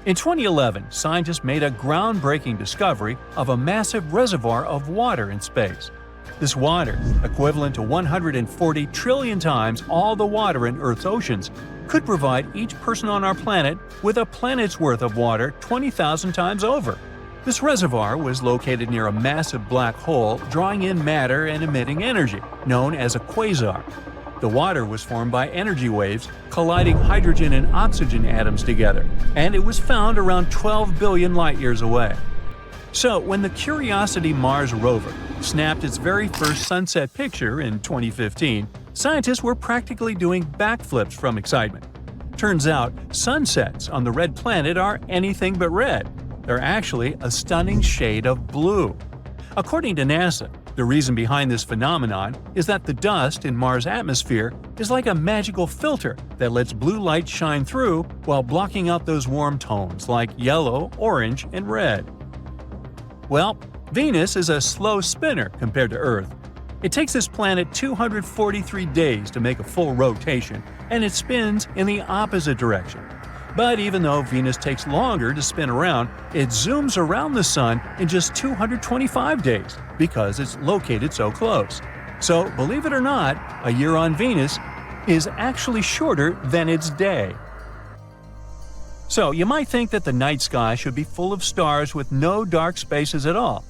In 2011, scientists made a groundbreaking discovery of a massive reservoir of water in space. This water, equivalent to 140 trillion times all the water in Earth's oceans, could provide each person on our planet with a planet's worth of water 20,000 times over. This reservoir was located near a massive black hole drawing in matter and emitting energy, known as a quasar. The water was formed by energy waves colliding hydrogen and oxygen atoms together, and it was found around 12 billion light-years away. So, when the Curiosity Mars rover snapped its very first sunset picture in 2015, scientists were practically doing backflips from excitement. Turns out, sunsets on the red planet are anything but red. They're actually a stunning shade of blue. According to NASA, the reason behind this phenomenon is that the dust in Mars' atmosphere is like a magical filter that lets blue light shine through while blocking out those warm tones like yellow, orange, and red. Well, Venus is a slow spinner compared to Earth. It takes this planet 243 days to make a full rotation, and it spins in the opposite direction. But even though Venus takes longer to spin around, it zooms around the Sun in just 225 days because it's located so close. So, believe it or not, a year on Venus is actually shorter than its day. So, you might think that the night sky should be full of stars with no dark spaces at all.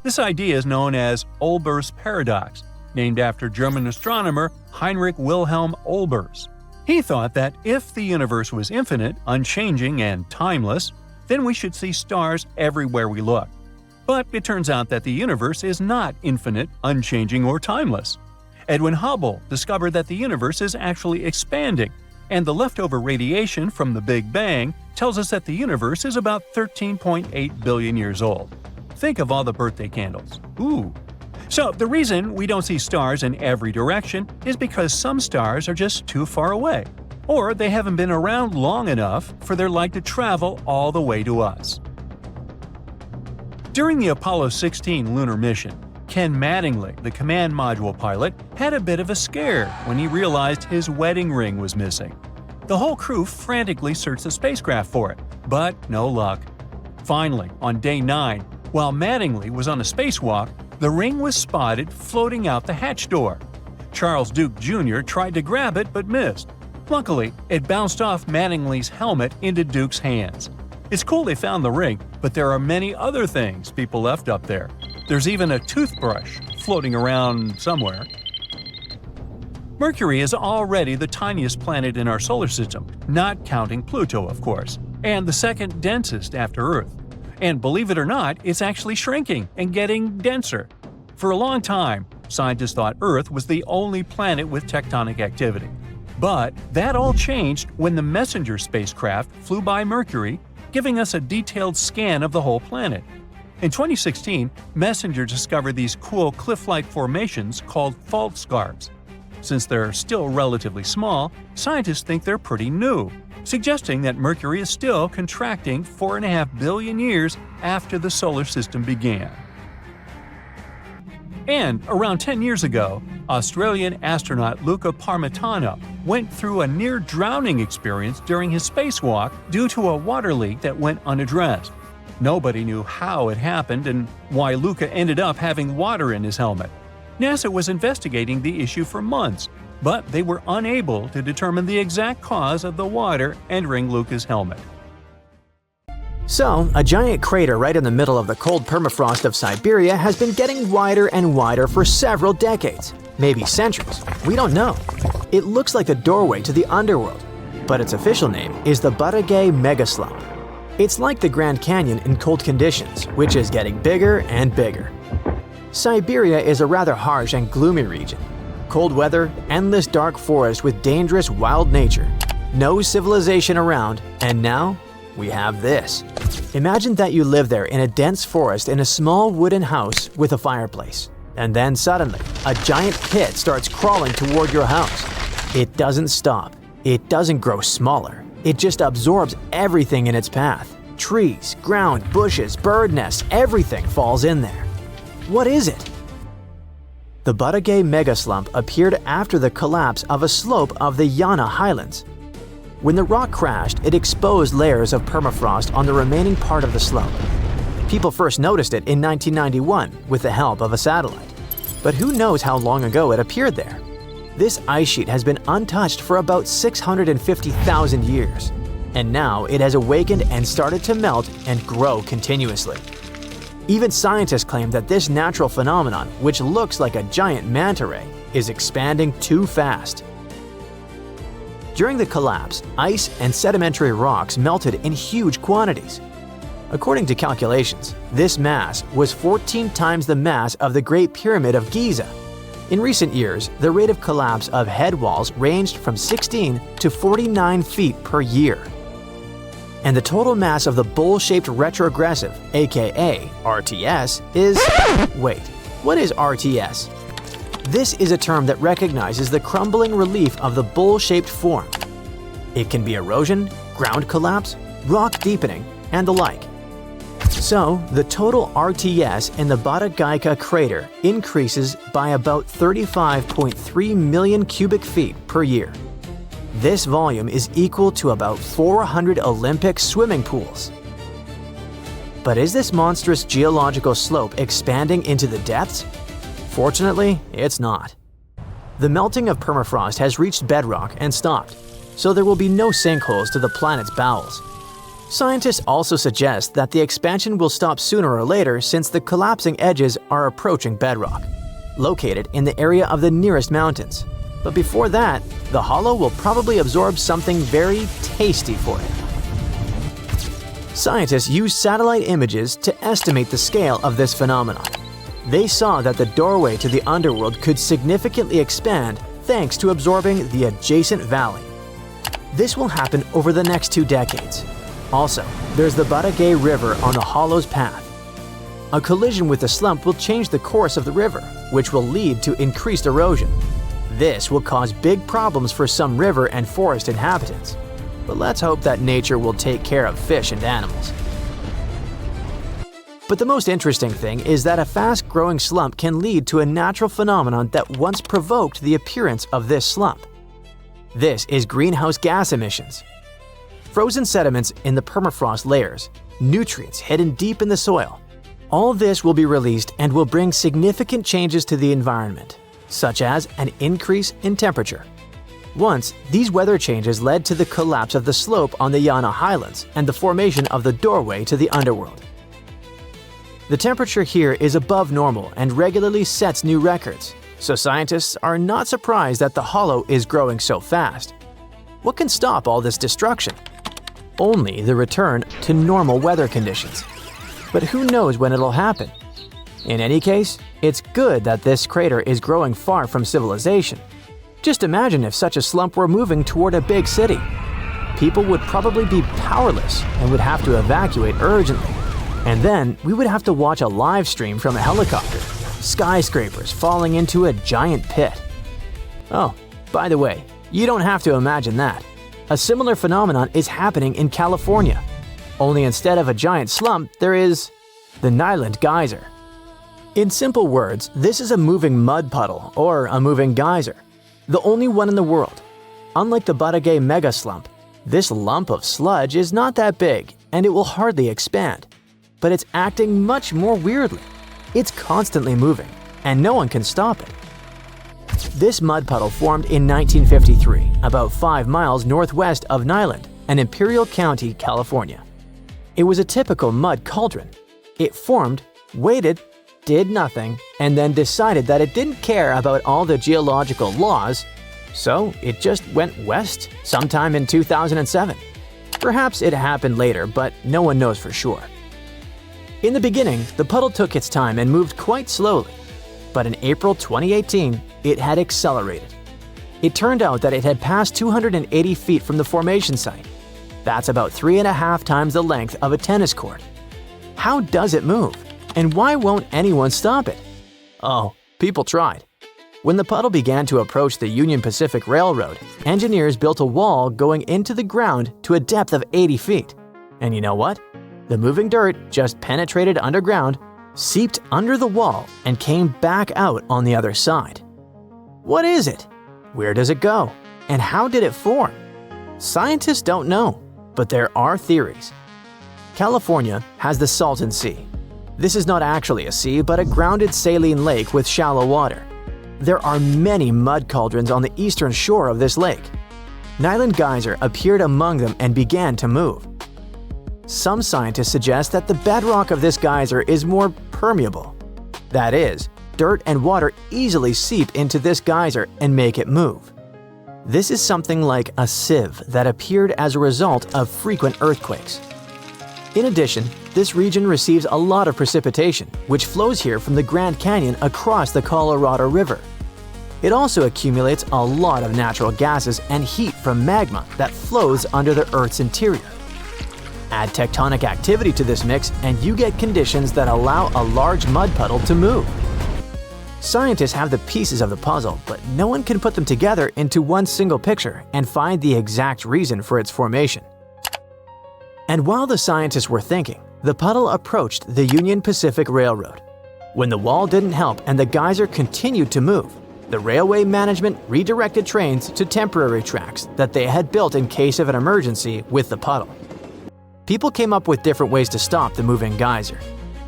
This idea is known as Olbers' paradox, named after German astronomer Heinrich Wilhelm Olbers. He thought that if the universe was infinite, unchanging, and timeless, then we should see stars everywhere we look. But it turns out that the universe is not infinite, unchanging, or timeless. Edwin Hubble discovered that the universe is actually expanding, and the leftover radiation from the Big Bang tells us that the universe is about 13.8 billion years old. Think of all the birthday candles. Ooh! So, the reason we don't see stars in every direction is because some stars are just too far away, or they haven't been around long enough for their light to travel all the way to us. During the Apollo 16 lunar mission, Ken Mattingly, the command module pilot, had a bit of a scare when he realized his wedding ring was missing. The whole crew frantically searched the spacecraft for it, but no luck. Finally, on day 9, while Mattingly was on a spacewalk, the ring was spotted floating out the hatch door. Charles Duke Jr. tried to grab it but missed. Luckily, it bounced off Mattingly's helmet into Duke's hands. It's cool they found the ring, but there are many other things people left up there. There's even a toothbrush floating around somewhere. Mercury is already the tiniest planet in our solar system, not counting Pluto, of course. and the second densest after Earth. And believe it or not, it's actually shrinking and getting denser. For a long time, scientists thought Earth was the only planet with tectonic activity. But that all changed when the Messenger spacecraft flew by Mercury, giving us a detailed scan of the whole planet. In 2016, Messenger discovered these cool cliff-like formations called fault scarps. Since they're still relatively small, scientists think they're pretty new, suggesting that Mercury is still contracting 4.5 billion years after the solar system began. And around 10 years ago, Australian astronaut Luca Parmitano went through a near-drowning experience during his spacewalk due to a water leak that went unaddressed. Nobody knew how it happened and why Luca ended up having water in his helmet. NASA was investigating the issue for months, but they were unable to determine the exact cause of the water entering Luca's helmet. So, a giant crater right in the middle of the cold permafrost of Siberia has been getting wider and wider for several decades, maybe centuries. We don't know. It looks like the doorway to the underworld, but its official name is the Buttigieg Megaslump. It's like the Grand Canyon in cold conditions, which is getting bigger and bigger. Siberia is a rather harsh and gloomy region. Cold weather, endless dark forest with dangerous wild nature, no civilization around, and now we have this. Imagine that you live there in a dense forest in a small wooden house with a fireplace. And then suddenly, a giant pit starts crawling toward your house. It doesn't stop. It doesn't grow smaller. It just absorbs everything in its path. Trees, ground, bushes, bird nests, everything falls in there. What is it? The Buttigieg Megaslump appeared after the collapse of a slope of the Yana Highlands. When the rock crashed, it exposed layers of permafrost on the remaining part of the slope. People first noticed it in 1991 with the help of a satellite. But who knows how long ago it appeared there? This ice sheet has been untouched for about 650,000 years. And now it has awakened and started to melt and grow continuously. Even scientists claim that this natural phenomenon, which looks like a giant manta ray, is expanding too fast. During the collapse, ice and sedimentary rocks melted in huge quantities. According to calculations, this mass was 14 times the mass of the Great Pyramid of Giza. In recent years, the rate of collapse of head walls ranged from 16 to 49 feet per year. And the total mass of the bowl-shaped retrogressive, aka RTS, is… Wait, what is RTS? This is a term that recognizes the crumbling relief of the bowl-shaped form. It can be erosion, ground collapse, rock deepening, and the like. So, the total RTS in the Buttigieg crater increases by about 35.3 million cubic feet per year. This volume is equal to about 400 Olympic swimming pools. But is this monstrous geological slope expanding into the depths? Fortunately, it's not. The melting of permafrost has reached bedrock and stopped, so there will be no sinkholes to the planet's bowels. Scientists also suggest that the expansion will stop sooner or later since the collapsing edges are approaching bedrock, located in the area of the nearest mountains. But before that, the hollow will probably absorb something very tasty for it. Scientists used satellite images to estimate the scale of this phenomenon. They saw that the doorway to the underworld could significantly expand thanks to absorbing the adjacent valley. This will happen over the next 2 decades. Also, there's the Buttigieg River on the hollow's path. A collision with the slump will change the course of the river, which will lead to increased erosion. This will cause big problems for some river and forest inhabitants. But let's hope that nature will take care of fish and animals. But the most interesting thing is that a fast-growing slump can lead to a natural phenomenon that once provoked the appearance of this slump. This is greenhouse gas emissions. Frozen sediments in the permafrost layers, nutrients hidden deep in the soil. All this will be released and will bring significant changes to the environment, such as an increase in temperature. Once, these weather changes led to the collapse of the slope on the Yana Highlands and the formation of the doorway to the underworld. The temperature here is above normal and regularly sets new records, so scientists are not surprised that the hollow is growing so fast. What can stop all this destruction? only the return to normal weather conditions. But who knows when it'll happen? In any case, it's good that this crater is growing far from civilization. Just imagine if such a slump were moving toward a big city. People would probably be powerless and would have to evacuate urgently. And then we would have to watch a live stream from a helicopter, skyscrapers falling into a giant pit. Oh, by the way, you don't have to imagine that. A similar phenomenon is happening in California. Only instead of a giant slump, there is the Nyland Geyser. In simple words, this is a moving mud puddle or a moving geyser, the only one in the world. Unlike the Barangay mega slump, this lump of sludge is not that big and it will hardly expand. But it's acting much more weirdly. It's constantly moving, and no one can stop it. This mud puddle formed in 1953, about 5 miles northwest of Nyland, in Imperial County, California. It was a typical mud cauldron. It formed, waited, did nothing, and then decided that it didn't care about all the geological laws, so it just went west sometime in 2007. Perhaps it happened later, but no one knows for sure. In the beginning, the puddle took its time and moved quite slowly, but in April 2018, it had accelerated. It turned out that it had passed 280 feet from the formation site. That's about 3.5 times the length of a tennis court. How does it move? And why won't anyone stop it? Oh, people tried. When the puddle began to approach the Union Pacific Railroad, engineers built a wall going into the ground to a depth of 80 feet. And you know what? The moving dirt just penetrated underground, seeped under the wall, and came back out on the other side. What is it? Where does it go? And how did it form? Scientists don't know, but there are theories. California has the Salton Sea. This is not actually a sea, but a grounded saline lake with shallow water. There are many mud cauldrons on the eastern shore of this lake. Nyland Geyser appeared among them and began to move. Some scientists suggest that the bedrock of this geyser is more permeable. That is, dirt and water easily seep into this geyser and make it move. This is something like a sieve that appeared as a result of frequent earthquakes. In addition, this region receives a lot of precipitation, which flows here from the Grand Canyon across the Colorado River. It also accumulates a lot of natural gases and heat from magma that flows under the Earth's interior. Add tectonic activity to this mix and you get conditions that allow a large mud puddle to move. Scientists have the pieces of the puzzle, but no one can put them together into one single picture and find the exact reason for its formation. And while the scientists were thinking, the puddle approached the Union Pacific Railroad. When the wall didn't help and the geyser continued to move, the railway management redirected trains to temporary tracks that they had built in case of an emergency with the puddle. People came up with different ways to stop the moving geyser.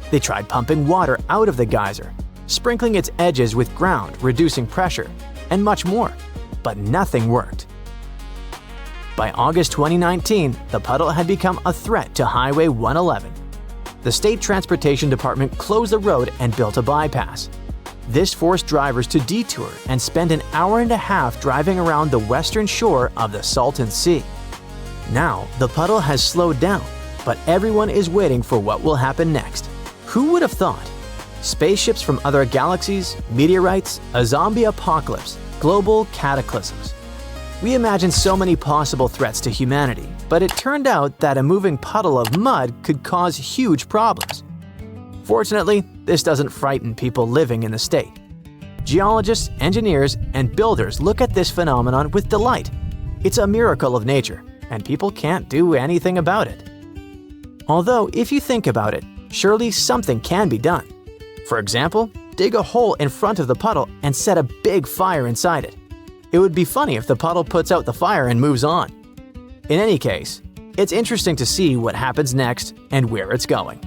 They tried pumping water out of the geyser, sprinkling its edges with ground, reducing pressure, and much more, but nothing worked. By August 2019, the puddle had become a threat to Highway 111. The State Transportation Department closed the road and built a bypass. This forced drivers to detour and spend an hour and a half driving around the western shore of the Salton Sea. Now, the puddle has slowed down, but everyone is waiting for what will happen next. Who would have thought? Spaceships from other galaxies, meteorites, a zombie apocalypse, global cataclysms. We imagined so many possible threats to humanity, but it turned out that a moving puddle of mud could cause huge problems. Fortunately, this doesn't frighten people living in the state. Geologists, engineers, and builders look at this phenomenon with delight. It's a miracle of nature, and people can't do anything about it. Although, if you think about it, surely something can be done. For example, dig a hole in front of the puddle and set a big fire inside it. It would be funny if the puddle puts out the fire and moves on. In any case, it's interesting to see what happens next and where it's going.